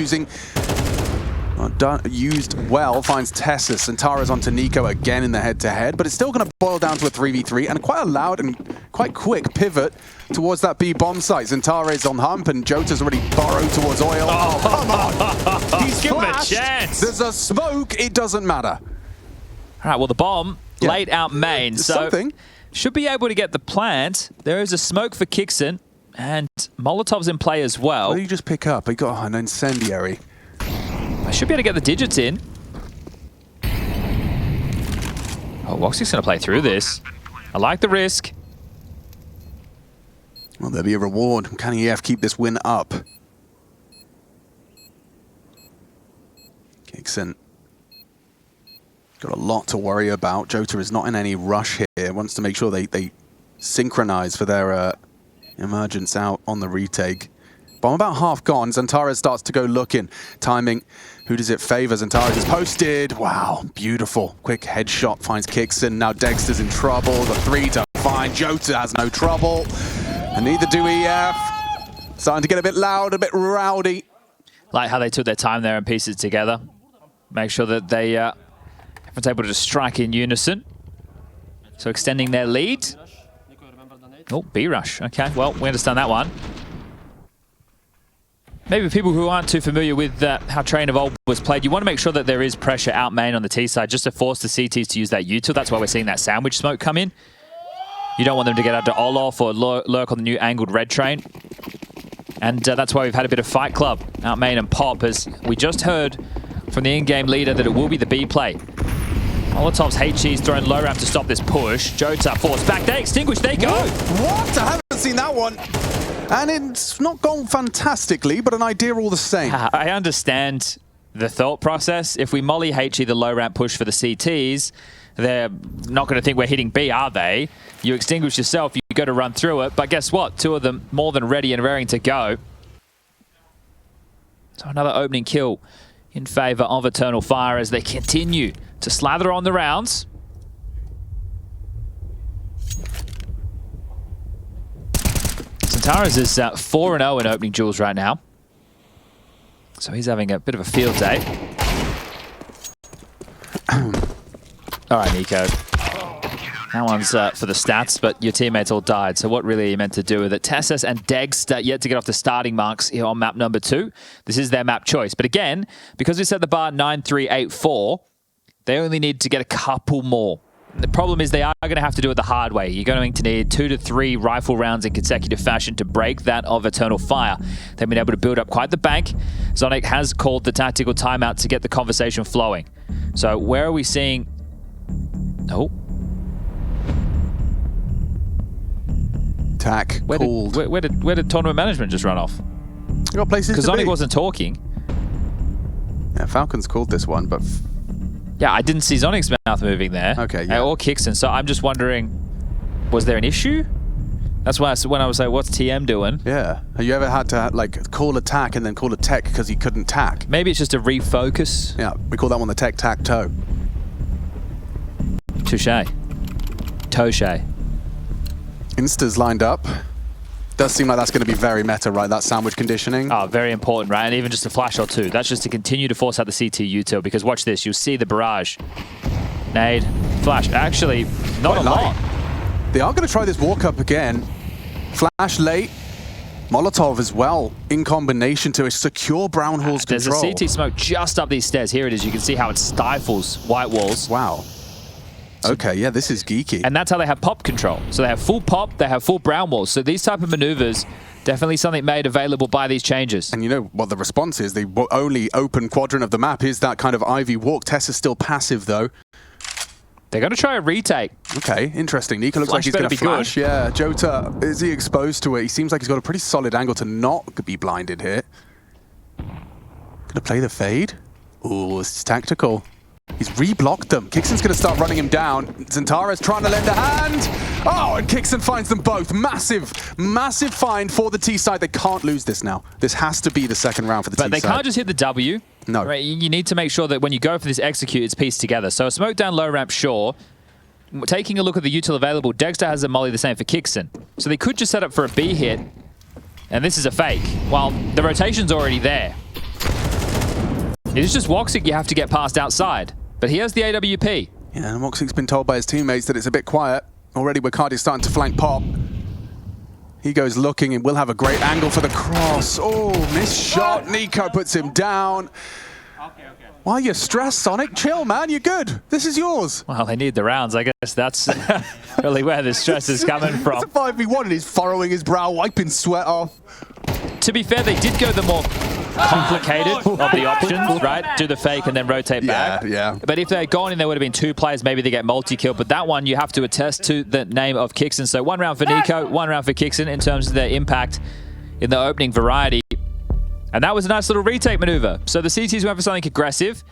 Speaker 2: used well, finds Tessus, and Tara's onto Nico again in the head-to-head, but it's still going to boil down to a 3v3, and quite a loud and quite quick pivot towards that B bomb site. Zantara is on hump, and Jota's already burrowed towards oil. Oh, come on! He's
Speaker 1: Give him a
Speaker 2: flashed.
Speaker 1: chance.
Speaker 2: There's a smoke, it doesn't matter.
Speaker 1: All right, well, the bomb late out main, so
Speaker 2: Something.
Speaker 1: should be able to get the plant. There is a smoke for Kixon, and Molotov's in play as well.
Speaker 2: What did you just pick up? He got an incendiary.
Speaker 1: I should be able to get the digits in. Oh, Woxy's going to play through this. I like the risk.
Speaker 2: Well, there'll be a reward. Can EF keep this win up? Kixon got a lot to worry about. Jota is not in any rush here. Wants to make sure they synchronize for their emergence out on the retake. Bomb about half gone. Zantara starts to go looking. Timing. Who does it favor? Zantara is posted. Wow, beautiful. Quick headshot finds Kixon. Now Dexter's in trouble. The 3 to find. Jota has no trouble. And neither do EF. Starting to get a bit loud, a bit rowdy.
Speaker 1: Like how they took their time there and pieced it together. Make sure that they everyone's able to just strike in unison. So extending their lead. Oh, B-rush. Okay, well, we understand that one. Maybe people who aren't too familiar with how Train of Old was played, you want to make sure that there is pressure out main on the T side just to force the CTs to use that util. That's why we're seeing that sandwich smoke come in. You don't want them to get out to Olaf or lurk on the new angled red train. And that's why we've had a bit of Fight Club out main and pop, as we just heard from the in-game leader that it will be the B play. Molotov's HE's thrown low ramp to stop this push. Jota forced back. They extinguish. They go.
Speaker 2: What? I haven't seen that one. And it's not gone fantastically, but an idea all the same.
Speaker 1: I understand the thought process. If we molly HE the low ramp push for the CTs, they're not going to think we're hitting B, are they? You extinguish yourself, you go to run through it. But guess what? 2 of them more than ready and raring to go. So another opening kill in favor of Eternal Fire as they continue to slather on the rounds. Santaras is 4-0 in opening duels right now. So he's having a bit of a field day. All right, Nico. That one's for the stats, but your teammates all died. So what really are you meant to do with it? Tessus and Degs yet to get off the starting marks here on map number 2. This is their map choice. But again, because we set the bar 9-3-8-4, they only need to get a couple more. The problem is they are going to have to do it the hard way. You're going to need 2 to 3 rifle rounds in consecutive fashion to break that of Eternal Fire. They've been able to build up quite the bank. Zonic has called the tactical timeout to get the conversation flowing. So where are we seeing... Oh.
Speaker 2: Tack called.
Speaker 1: Where did tournament management just run off?
Speaker 2: You got places
Speaker 1: because
Speaker 2: to
Speaker 1: Zonic
Speaker 2: be.
Speaker 1: wasn't talking.
Speaker 2: Yeah, Falcons called this one, but...
Speaker 1: Yeah, I didn't see Zonic's mouth moving there.
Speaker 2: Okay, yeah.
Speaker 1: Or Kixon. So I'm just wondering, was there an issue? That's why when I was like, what's TM doing?
Speaker 2: Yeah. Have you ever had to like call a tack and then call a tech because he couldn't tack?
Speaker 1: Maybe it's just a refocus.
Speaker 2: Yeah, we call that one the tech-tac-toe.
Speaker 1: Touche. Touche.
Speaker 2: Insta's lined up. Does seem like that's going to be very meta, right? That sandwich conditioning.
Speaker 1: Oh, very important, right? And even just a flash or two. That's just to continue to force out the CT util, because watch this. You'll see the barrage. Nade. Flash. Actually, not a lot.
Speaker 2: They are going to try this walk up again. Flash late. Molotov as well, in combination to a secure Brown Hall's control.
Speaker 1: There's a CT smoke just up these stairs. Here it is. You can see how it stifles white walls.
Speaker 2: Wow. Okay, yeah, this is geeky.
Speaker 1: And that's how they have pop control. So they have full pop, they have full brown walls. So these type of maneuvers, definitely something made available by these changes.
Speaker 2: And you know what the response is? The only open quadrant of the map is that kind of Ivy walk. Tess is still passive, though.
Speaker 1: They're going to try a retake.
Speaker 2: Okay, interesting. Nico looks like
Speaker 1: Flash
Speaker 2: he's going to flash.
Speaker 1: good.
Speaker 2: Yeah, Jota, is he exposed to it? He seems like he's got a pretty solid angle to not be blinded here. Going to play the fade. Ooh, this is tactical. He's re-blocked them. Kixon's going to start running him down. Zantara's trying to lend a hand. Oh, and Kixon finds them both. Massive, massive find for the T side. They can't lose this now. This has to be the second round for the T side.
Speaker 1: But they can't just hit the W.
Speaker 2: No.
Speaker 1: Right? You need to make sure that when you go for this execute, it's pieced together. So a smoke down low ramp, sure. Taking a look at the util available, Dexter has a molly the same for Kixon. So they could just set up for a B hit. And this is a fake. Well, the rotation's already there. It's just Woxic you have to get past outside. But he has the AWP.
Speaker 2: Yeah, and Woxic's been told by his teammates that it's a bit quiet. Already Wicardi's starting to flank pop. He goes looking and will have a great angle for the cross. Oh, missed shot. Nico puts him down. Why are you stressed, Sonic? Chill, man. You're good. This is yours.
Speaker 1: Well, they need the rounds. I guess that's really where the stress is coming from.
Speaker 2: It's a 5v1 and he's furrowing his brow, wiping sweat off.
Speaker 1: To be fair, they did go the more complicated of the options, right? Do the fake and then rotate back.
Speaker 2: Yeah.
Speaker 1: But if they had gone in, there would have been 2 players. Maybe they get multi-kill. But that one, you have to attest to the name of Kixon. So 1 round for Nico, 1 round for Kixon in terms of their impact in the opening variety. And that was a nice little retake maneuver. So the CTs went for something aggressive.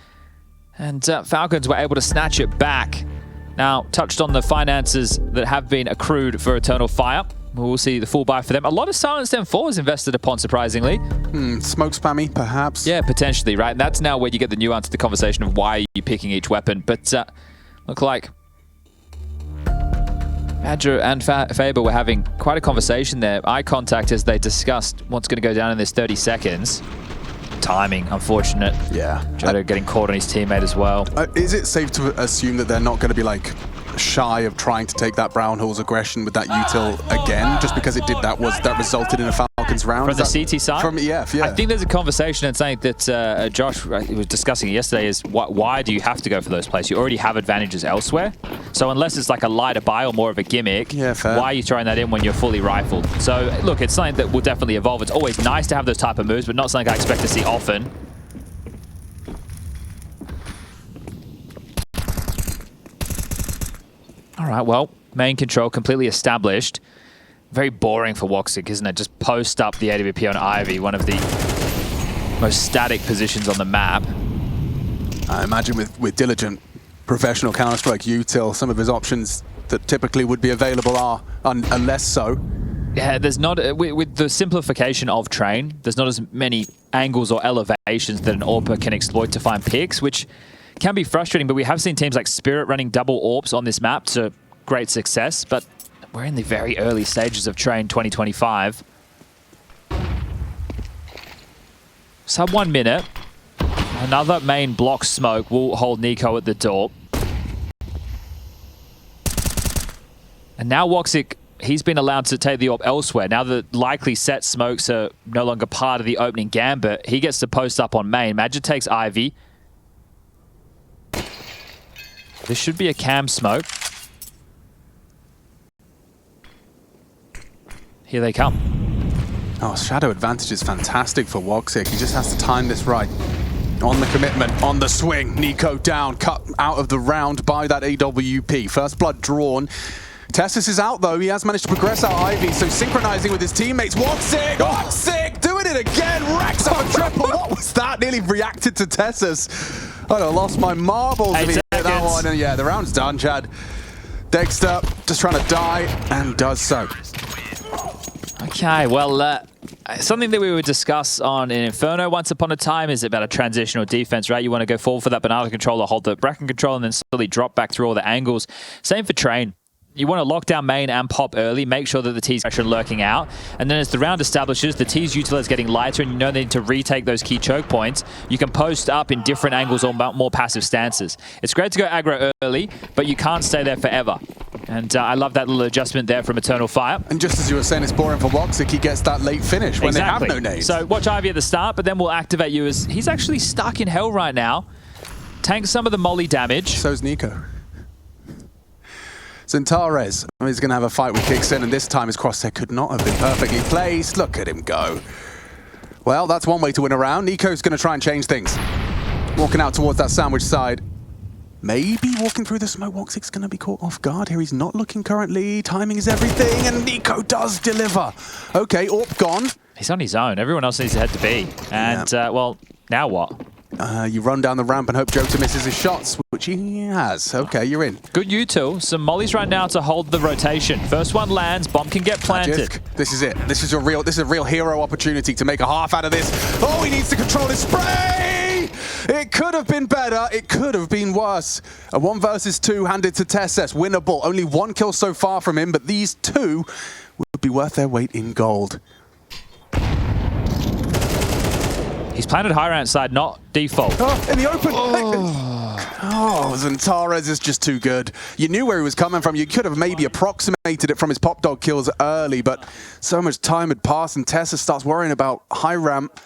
Speaker 1: And Falcons were able to snatch it back. Now, touched on the finances that have been accrued for Eternal Fire. We'll see the full buy for them. A lot of silenced M4s invested upon, surprisingly.
Speaker 2: Smoke spammy, perhaps.
Speaker 1: Yeah, potentially, right? And that's now where you get the nuance of the conversation of why you're picking each weapon. But look like Badger and Faber were having quite a conversation there. Eye contact as they discussed what's going to go down in this 30 seconds. Timing, unfortunate.
Speaker 2: Yeah.
Speaker 1: Jota getting caught on his teammate as well.
Speaker 2: Is it safe to assume that they're not going to be like shy of trying to take that Brown Hall's aggression with that util again, just because it did that resulted in a Falcons round?
Speaker 1: From the CT side?
Speaker 2: From EF, yeah.
Speaker 1: I think there's a conversation and something that Josh was discussing yesterday is why do you have to go for those plays? You already have advantages elsewhere. So unless it's like a lighter buy or more of a gimmick,
Speaker 2: yeah, fair.
Speaker 1: Why are you throwing that in when you're fully rifled? So look, it's something that will definitely evolve. It's always nice to have those type of moves, but not something I expect to see often. All right, well, main control completely established. Very boring for Woxic, isn't it? Just post up the AWP on Ivy, one of the most static positions on the map.
Speaker 2: I imagine with diligent professional Counter-Strike util, some of his options that typically would be available are less so.
Speaker 1: Yeah, there's not, with the simplification of Train, there's not as many angles or elevations that an AWPer can exploit to find picks, which can be frustrating, but we have seen teams like Spirit running double AWPs on this map to great success, but we're in the very early stages of Train 2025. Sub 1 minute. Another main block smoke will hold Nico at the door. And now Woxic, he's been allowed to take the AWP elsewhere. Now the likely set smokes are no longer part of the opening gambit, he gets to post up on main. Magic takes Ivy. This should be a cam smoke. Here they come.
Speaker 2: Oh, shadow advantage is fantastic for Woxic. He just has to time this right. On the commitment, on the swing. Nico down, cut out of the round by that AWP. First blood drawn. Tessus is out though. He has managed to progress out Ivy, so synchronizing with his teammates. Woxic! Woxic! Doing it again! Racks up a triple. What was that? Nearly reacted to Tessus. I lost my marbles if he hit that one. And yeah, the round's done, Chad. Dexter just trying to die, and does so.
Speaker 1: Okay, well, something that we would discuss on in Inferno once upon a time is about a transitional defense, right? You want to go forward for that banana controller, hold the bracken control, and then slowly drop back through all the angles. Same for Train. You want to lock down main and pop early, make sure that the T's pressure lurking out, and then as the round establishes, the T's util is getting lighter and you know they need to retake those key choke points, you can post up in different angles or more passive stances. It's great to go aggro early, but you can't stay there forever. And I love that little adjustment there from Eternal Fire.
Speaker 2: And just as you were saying, it's boring for Woxic, he gets that late finish when they have no nades.
Speaker 1: So watch Ivy at the start, but then we'll activate you as he's actually stuck in hell right now. Tanks some of the molly damage.
Speaker 2: So's Nico. Zentares is going to have a fight with Kixin, and this time his crosshair could not have been perfectly placed. Look at him go. Well, that's one way to win a round. Nico's going to try and change things. Walking out towards that sandwich side. Maybe walking through the smoke. Woxic's going to be caught off guard here. He's not looking currently. Timing is everything, and Nico does deliver. Okay, AWP gone.
Speaker 1: He's on his own. Everyone else needs to head to B. And, well, now what?
Speaker 2: You run down the ramp and hope Jota misses his shots, which he has. Okay, you're in.
Speaker 1: Good util. Some mollies right now to hold the rotation. First one lands, bomb can get planted.
Speaker 2: Magic. This is it. This is a real hero opportunity to make a half out of this. Oh, he needs to control his spray! It could have been better. It could have been worse. A 1 versus 2 handed to Tessus. Winnable. Only 1 kill so far from him, but these 2 would be worth their weight in gold.
Speaker 1: He's planted high ramp side, not default.
Speaker 2: Oh, in the open. Oh, Zentares is just too good. You knew where he was coming from. You could have maybe approximated it from his pop dog kills early, but so much time had passed and Tessus starts worrying about high ramp.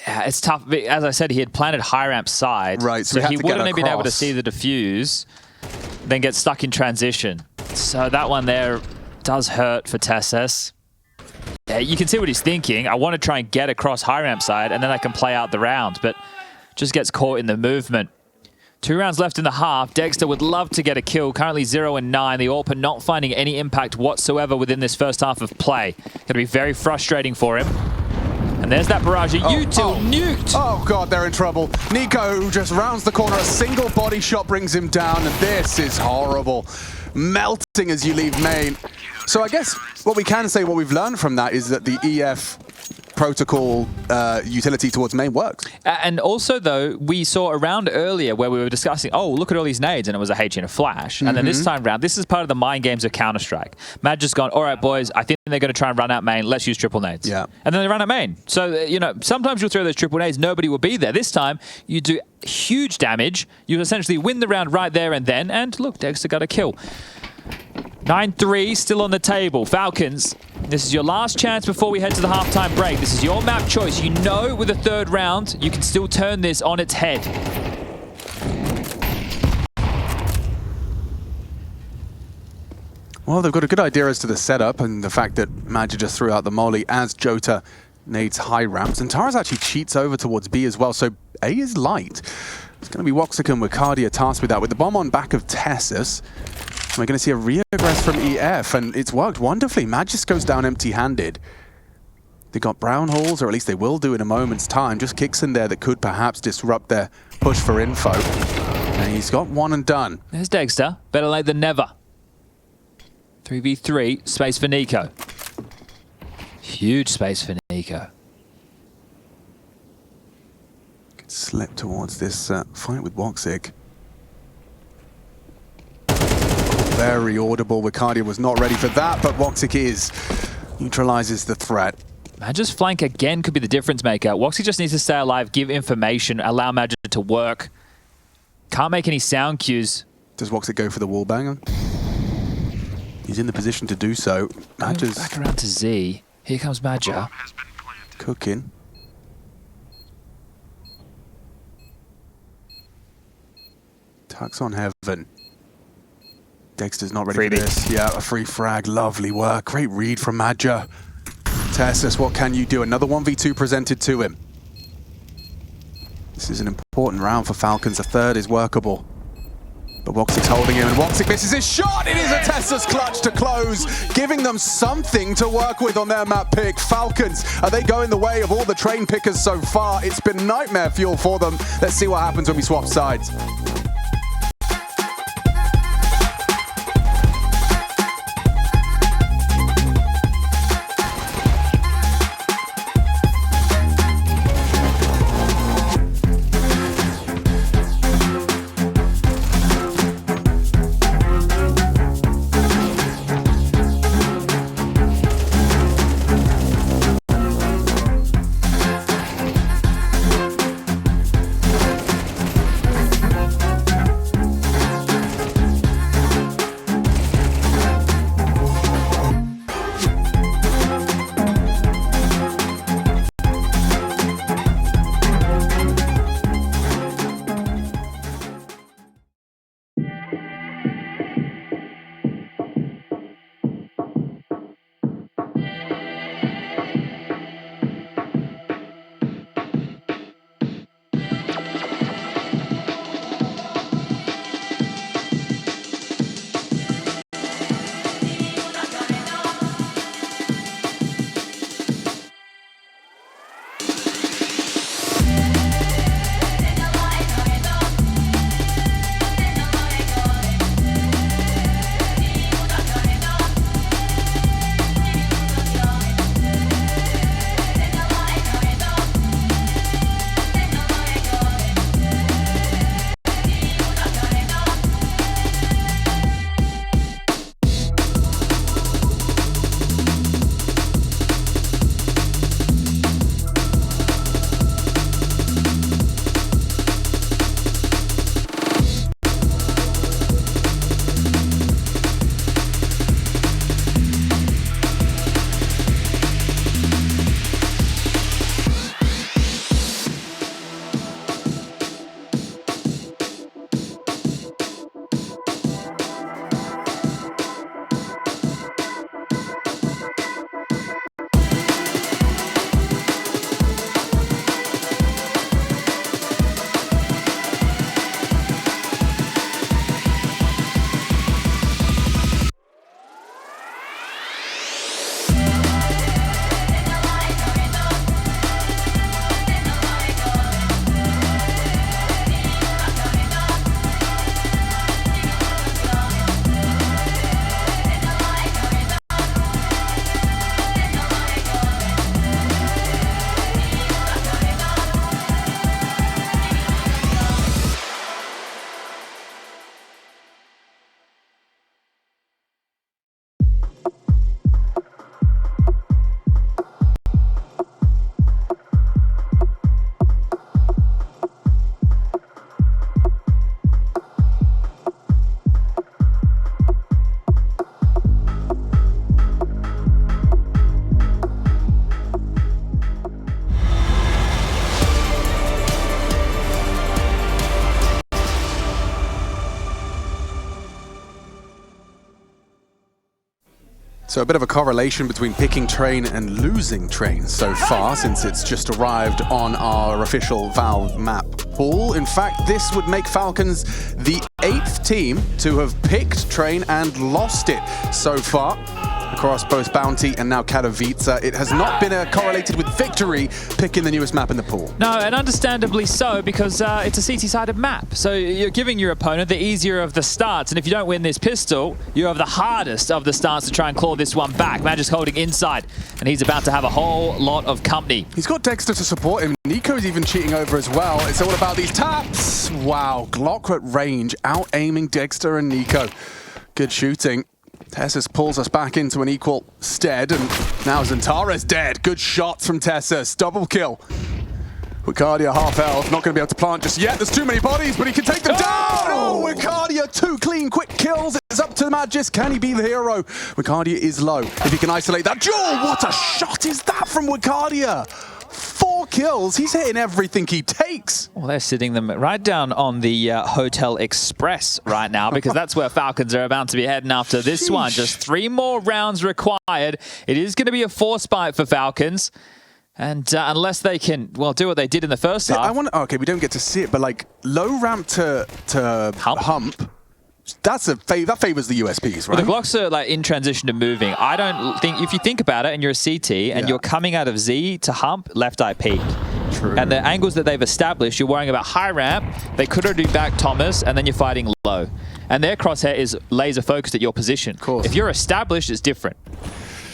Speaker 1: Yeah, it's tough. As I said, he had planted high ramp side.
Speaker 2: Right,
Speaker 1: so he wouldn't have been able to see the defuse, then get stuck in transition. So that one there does hurt for Tessus. Yeah, you can see what he's thinking. I want to try and get across high ramp side, and then I can play out the round, but just gets caught in the movement. 2 rounds left in the half. Dexter would love to get a kill. Currently 0-9. The AWPer not finding any impact whatsoever within this first half of play. Going to be very frustrating for him. And there's that barrage. Util nuked.
Speaker 2: Oh, God, they're in trouble. Nico just rounds the corner. A single body shot brings him down, and this is horrible. Melting as you leave main. So I guess what we can say, what we've learned from that is that the EF protocol utility towards main works.
Speaker 1: And also, though, we saw a round earlier where we were discussing, oh, look at all these nades, and it was a H in a flash. And then this time round, this is part of the mind games of Counter-Strike. Mad just gone, all right, boys, I think they're going to try and run out main. Let's use triple nades.
Speaker 2: Yeah.
Speaker 1: And then they run out main. So, you know, sometimes you'll throw those triple nades, nobody will be there. This time, you do huge damage. You essentially win the round right there and then. And look, Dexter got a kill. 9-3 still on the table. Falcons, this is your last chance before we head to the halftime break. This is your map choice. You know with the 3rd round, you can still turn this on its head.
Speaker 2: Well, they've got a good idea as to the setup and the fact that Magic just threw out the molly as Jota nades high ramps. And Tara's actually cheats over towards B as well, so A is light. It's going to be Woxic and Wicardia tasked with that. With the bomb on back of Tessus, we're going to see a reaggress from EF, and it's worked wonderfully. Magis goes down empty-handed. They got brown holes, or at least they will do in a moment's time. Just kicks in there that could perhaps disrupt their push for info. And he's got 1 and done.
Speaker 1: There's Dexter. Better late than never. 3v3, space for Nico. Huge space for Nico.
Speaker 2: Could slip towards this fight with Woxic. Very audible. Wicardia was not ready for that, but Woxic is. Neutralizes the threat.
Speaker 1: Madja's flank again could be the difference maker. Woxic just needs to stay alive, give information, allow Madja to work. Can't make any sound cues.
Speaker 2: Does Woxic go for the wall banger? He's in the position to do so. Madja's
Speaker 1: Back around to Z. Here comes Madja.
Speaker 5: Has been planted.
Speaker 2: cooking. Tucks on heaven. Dexter's not ready for this. Yeah, a free frag. Lovely work. Great read from Madja. Tessus, what can you do? Another 1v2 presented to him. This is an important round for Falcons. A third is workable. But Woxic's holding him, and Woxic misses his shot! It is a Tessus clutch to close, giving them something to work with on their map pick. Falcons, are they going the way of all the train pickers so far? It's been nightmare fuel for them. Let's see what happens when we swap sides. So a bit of a correlation between picking train and losing train so far, since it's just arrived on our official Valve map pool. In fact, this would make Falcons the 8th team to have picked train and lost it so far. across both Bounty and now Katowice. It has not been correlated with victory picking the newest map in the pool.
Speaker 1: No, and understandably so, because it's a CT-sided map. So you're giving your opponent the easier of the starts, and if you don't win this pistol, you have the hardest of the starts to try and claw this one back. Magic's holding inside, and he's about to have a whole lot of company.
Speaker 2: He's got Dexter to support him. Nico's even cheating over as well. It's all about these taps. Wow, Glock at range, out-aiming Dexter and Nico. Good shooting. Tessus pulls us back into an equal stead, and now Zantara's dead. Good shots from Tessus. Double kill. Wicardia half health, not going to be able to plant just yet. There's too many bodies, but he can take them down. Oh, Wicardia, 2 clean, quick kills. It's up to Magis. Can he be the hero? Wicardia is low. If he can isolate that. Joel, what a shot is that from Wicardia? 4 kills. He's hitting everything he takes.
Speaker 1: Well, they're sitting them right down on the Hotel Express right now, because that's where Falcons are about to be heading after this one. Just 3 more rounds required. It is going to be a force fight for Falcons. And unless they can, well, do what they did in the first half.
Speaker 2: I want. Okay, we don't get to see it, but like low ramp to hump. That favors the USPs, right?
Speaker 1: Well, the Glocks are like in transition to moving. I don't think, if you think about it and you're a CT and you're coming out of Z to hump, left eye peak.
Speaker 2: True.
Speaker 1: And the angles that they've established, you're worrying about high ramp, they could already back Thomas, and then you're fighting low. And their crosshair is laser focused at your position.
Speaker 2: Of course.
Speaker 1: If you're established, it's different.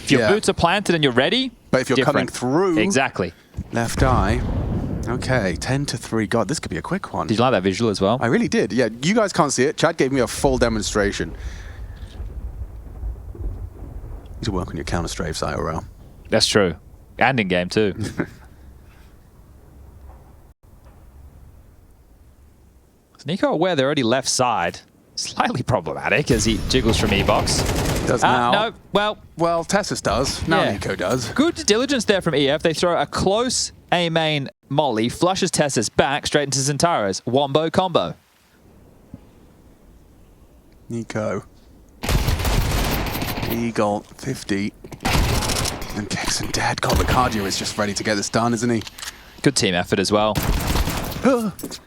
Speaker 1: If your boots are planted and you're ready,
Speaker 2: but if you're coming through,
Speaker 1: exactly.
Speaker 2: Left eye. Okay, 10-3. God, this could be a quick one.
Speaker 1: Did you like that visual as well?
Speaker 2: I really did. Yeah, you guys can't see it. Chad gave me a full demonstration. You need to work on your counter strafes, IRL.
Speaker 1: That's true. And in game too. Is Nico aware they're already left side? Slightly problematic as he jiggles from E-box.
Speaker 2: Does now.
Speaker 1: No,
Speaker 2: well, Tessus does. Now Nico does.
Speaker 1: Good diligence there from EF. They throw a close A-main molly, flushes Tessus back straight into Zantara's. Wombo combo.
Speaker 2: Nico. Eagle, 50. And Kexon dead. God, Wicardia is just ready to get this done, isn't he?
Speaker 1: Good team effort as well.
Speaker 2: It's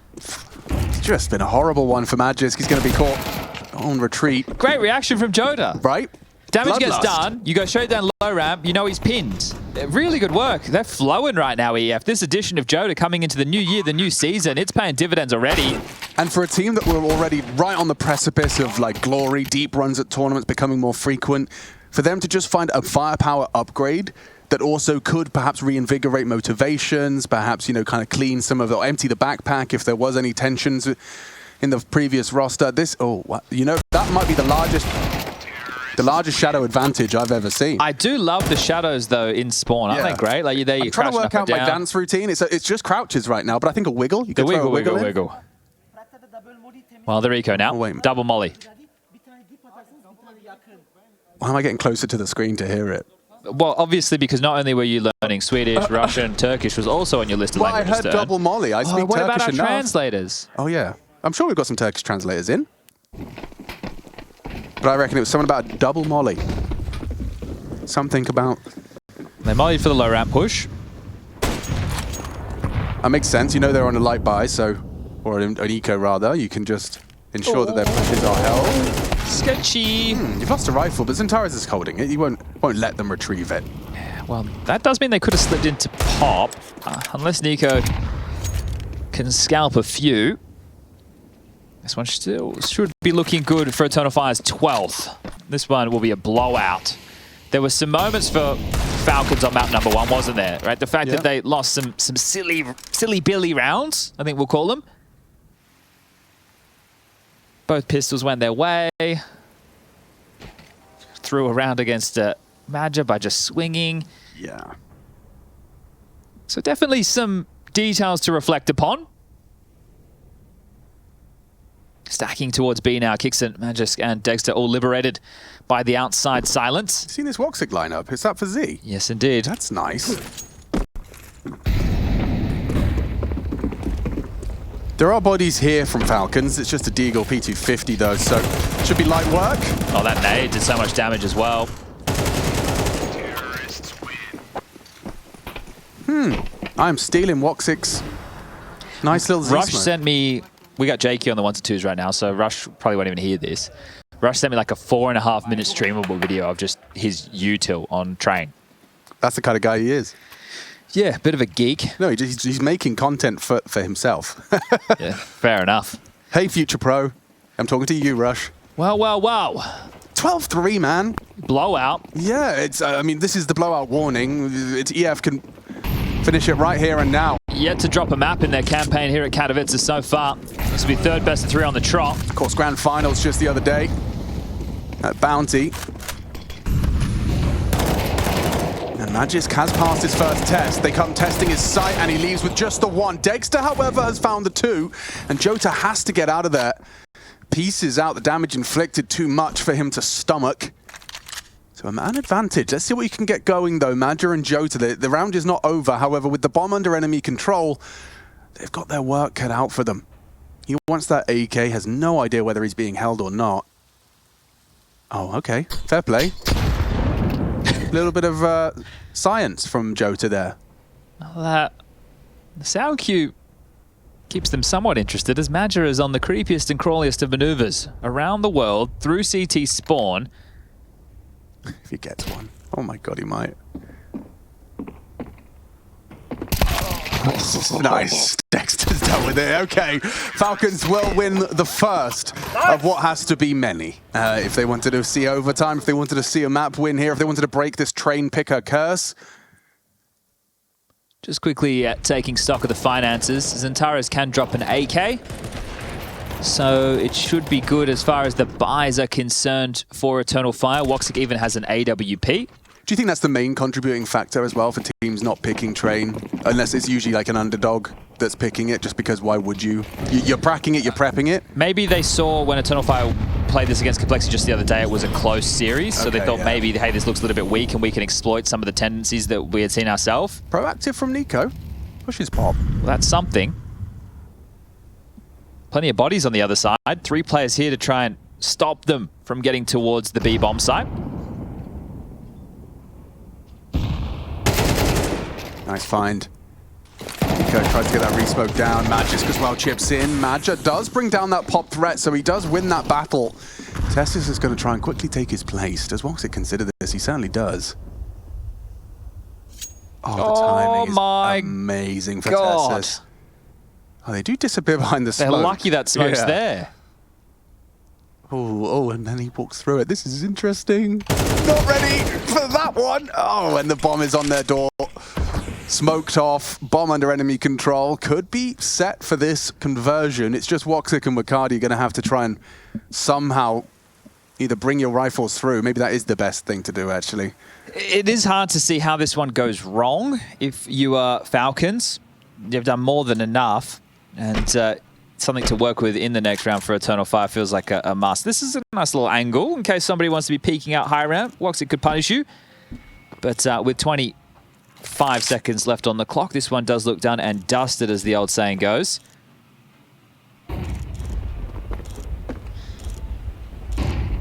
Speaker 2: just been a horrible one for Magisk. He's going to be caught on retreat.
Speaker 1: Great reaction from Joda.
Speaker 2: Right?
Speaker 1: Damage gets done. You go straight down low ramp. You know he's pinned. Really good work. They're flowing right now, EF. This addition of Joda coming into the new year, the new season, it's paying dividends already.
Speaker 2: And for a team that were already right on the precipice of like glory, deep runs at tournaments becoming more frequent, for them to just find a firepower upgrade that also could perhaps reinvigorate motivations, perhaps, you know, kind of clean some of the, empty the backpack if there was any tensions in the previous roster. You know, that might be the largest shadow advantage I've ever seen.
Speaker 1: I do love the shadows though in spawn. Aren't they great? Like
Speaker 2: I'm trying to work out my dance routine. It's just crouches right now, but I think a wiggle. You could throw a wiggle.
Speaker 1: Well, the Rico now.
Speaker 2: Oh, wait.
Speaker 1: Double molly.
Speaker 2: Why am I getting closer to the screen to hear it?
Speaker 1: Well, obviously, because not only were you learning Swedish, Russian, Turkish was also on your list of languages.
Speaker 2: I heard double molly. I speak
Speaker 1: what
Speaker 2: Turkish
Speaker 1: about our
Speaker 2: enough.
Speaker 1: translators?
Speaker 2: Oh, yeah. I'm sure we've got some Turkish translators in. But I reckon it was something about double molly. Something about...
Speaker 1: They mollied for the low ramp push.
Speaker 2: That makes sense. You know they're on a light buy, so... Or an eco, rather. You can just ensure that their pushes are held.
Speaker 1: Sketchy.
Speaker 2: You've lost a rifle, but Zantara's is holding it. You won't let them retrieve it.
Speaker 1: Well, that does mean they could have slipped into pop, unless Nico can scalp a few. This one still should be looking good for Eternal Fire's 12th. This one will be a blowout. There were some moments for Falcons on map number 1, wasn't there? Right, the fact that they lost some silly Billy rounds, I think we'll call them. Both pistols went their way. Threw a round against Madja by just swinging.
Speaker 2: Yeah.
Speaker 1: So definitely some details to reflect upon. Stacking towards B now. Kixon, Magisk, and Dexter all liberated by the outside silence.
Speaker 2: Seen this Woxic lineup? Is that for Z?
Speaker 1: Yes, indeed.
Speaker 2: That's nice. There are bodies here from Falcons. It's just a Deagle P250 though, so should be light work.
Speaker 1: Oh, that nade did so much damage as well.
Speaker 5: Terrorists win.
Speaker 2: I'm stealing Woxic's nice little Z
Speaker 1: Rush
Speaker 2: smoke.
Speaker 1: sent me... We got JQ on the 1s and 2s right now, so Rush probably won't even hear this. Rush sent me like a 4.5-minute streamable video of just his util on train.
Speaker 2: That's the kind of guy he is.
Speaker 1: Yeah, bit of a geek.
Speaker 2: No, he's making content for himself.
Speaker 1: Yeah, fair enough.
Speaker 2: Hey, Future Pro. I'm talking to you, Rush.
Speaker 1: Wow.
Speaker 2: 12-3, man.
Speaker 1: Blowout.
Speaker 2: Yeah, it's. I mean, this is the blowout warning. It's EF can finish it right here and now.
Speaker 1: Yet to drop a map in their campaign here at Katowice so far. This will be third best of 3 on the trot.
Speaker 2: Of course, grand finals just the other day at Bounty. And Magisk has passed his first test. They come testing his sight and he leaves with just the 1. Dexter, however, has found the 2. And Jota has to get out of there. Pieces out, the damage inflicted too much for him to stomach. So a man advantage. Let's see what you can get going though. Madja and Jota, the round is not over. However, with the bomb under enemy control, they've got their work cut out for them. He wants that AK, has no idea whether he's being held or not. Oh, okay. Fair play. A little bit of science from Jota there.
Speaker 1: The sound cue keeps them somewhat interested as Madja is on the creepiest and crawliest of maneuvers around the world through CT spawn.
Speaker 2: If he gets one. Oh my god, he might. Nice. Dexter's dealt with it. Okay. Falcons will win the first of what has to be many. If they wanted to see overtime, if they wanted to see a map win here, if they wanted to break this train picker curse.
Speaker 1: Just quickly taking stock of the finances. Xantares can drop an AK. So it should be good as far as the buys are concerned for Eternal Fire. Woxic even has an AWP.
Speaker 2: Do you think that's the main contributing factor as well for teams not picking train? Unless it's usually like an underdog that's picking it, just because why would you? You're pracking it, you're prepping it?
Speaker 1: Maybe they saw when Eternal Fire played this against Complexity just the other day, it was a close series. So they thought maybe, hey, this looks a little bit weak and we can exploit some of the tendencies that we had seen ourselves.
Speaker 2: Proactive from Nico. Pushes pop.
Speaker 1: Well, that's something. Plenty of bodies on the other side. 3 players here to try and stop them from getting towards the B bomb site.
Speaker 2: Nice find. Nico tries to get that resmoke down. Magisk as well chips in. Madja does bring down that pop threat, so he does win that battle. Testis is going to try and quickly take his place. Does Woxic consider this? He certainly does. Oh, the timing is amazing for Testis. Oh, they do disappear behind the smoke.
Speaker 1: They're lucky that smoke's there.
Speaker 2: Oh, and then he walks through it. This is interesting. Not ready for that one. Oh, and the bomb is on their door. Smoked off, bomb under enemy control. Could be set for this conversion. It's just Woxic and Wakadi going to have to try and somehow either bring your rifles through. Maybe that is the best thing to do, actually.
Speaker 1: It is hard to see how this one goes wrong. If you are Falcons, you've done more than enough. And something to work with in the next round for Eternal Fire feels like a must. This is a nice little angle in case somebody wants to be peeking out high ramp. Woxic could punish you. But with 25 seconds left on the clock, this one does look done and dusted, as the old saying goes.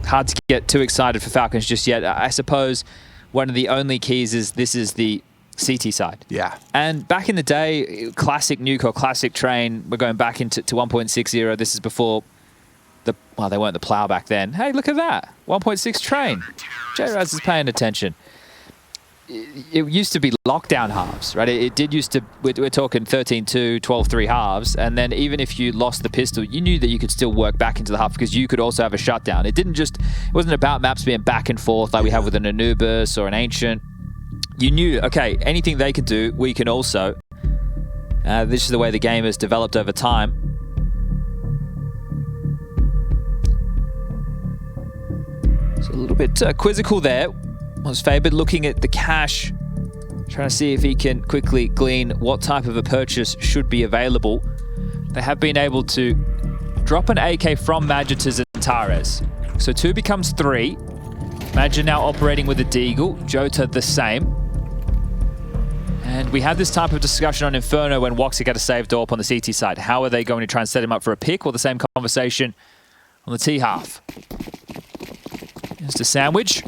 Speaker 1: Hard to get too excited for Falcons just yet. I suppose one of the only keys is this is the CT side.
Speaker 2: Yeah.
Speaker 1: And back in the day, classic nuke or classic train, we're going back into 1.60. This is before well, they weren't the plow back then. Hey, look at that. 1.6 train. J-Raz is paying attention. It used to be lockdown halves, right? It did used to, we're talking 13-2, 12-3 halves. And then even if you lost the pistol, you knew that you could still work back into the half because you could also have a shutdown. It wasn't about maps being back and forth like we have with an Anubis or an Ancient. You knew, okay, anything they could do, we can also. This is the way the game has developed over time. So a little bit quizzical there. Was favored looking at the cash, trying to see if he can quickly glean what type of a purchase should be available. They have been able to drop an AK from Madja to Xantares. So 2 becomes 3. Madja now operating with a Deagle, Jota the same. And we had this type of discussion on Inferno when Woxic had a saved AWP on the CT side. How are they going to try and set him up for a pick, or the same conversation on the T half? Here's the sandwich.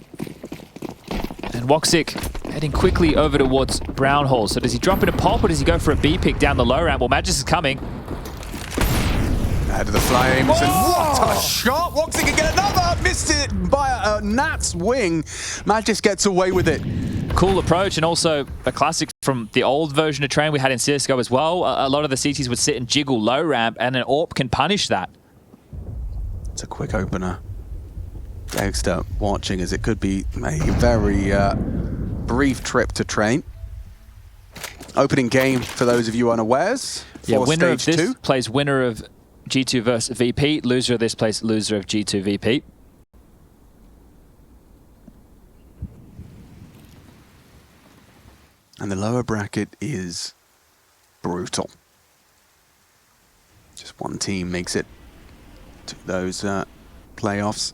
Speaker 1: And Woxic heading quickly over towards Brown Hall. So does he drop in a pop or does he go for a B pick down the low ramp? Well, Magisk is coming.
Speaker 2: Ahead of the flames, and what a shot! Woxic can get another! Missed it by a gnat's wing. Magis gets away with it.
Speaker 1: Cool approach, and also a classic from the old version of Train we had in CSGO as well. A lot of the CTs would sit and jiggle low ramp, and an AWP can punish that.
Speaker 2: It's a quick opener. Dexter watching as it could be a very brief trip to Train. Opening game for those of you unawares.
Speaker 1: Yeah, winner of
Speaker 2: stage
Speaker 1: this
Speaker 2: 2.
Speaker 1: plays winner of G2 versus VP. Loser of this plays loser of G2 VP.
Speaker 2: And the lower bracket is brutal. Just one team makes it to those playoffs.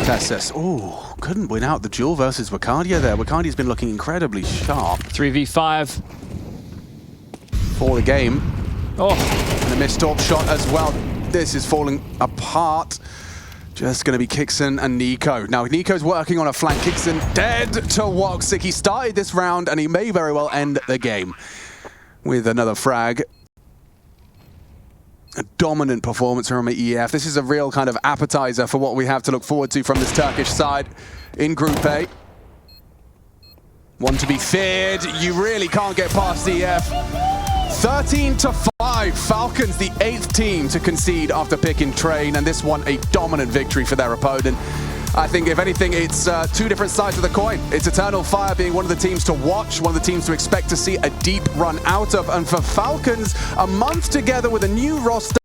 Speaker 2: Tessus, oh, couldn't win out the duel versus Wacardia there. Wacardia's been looking incredibly sharp.
Speaker 1: 3v5.
Speaker 2: For the game.
Speaker 1: Oh,
Speaker 2: And a missed AWP shot as well. This is falling apart. Just going to be Kixon and Nico. Now, Nico's working on a flank. Kixon dead to Woxic. He started this round, and he may very well end the game with another frag. A dominant performance from EF. This is a real kind of appetizer for what we have to look forward to from this Turkish side in Group A. One to be feared. You really can't get past EF. 13-5, Falcons, the 8th team to concede after picking Train, and this one a dominant victory for their opponent. I think, if anything, it's two different sides of the coin. It's Eternal Fire being one of the teams to watch, one of the teams to expect to see a deep run out of, and for Falcons, a month together with a new roster.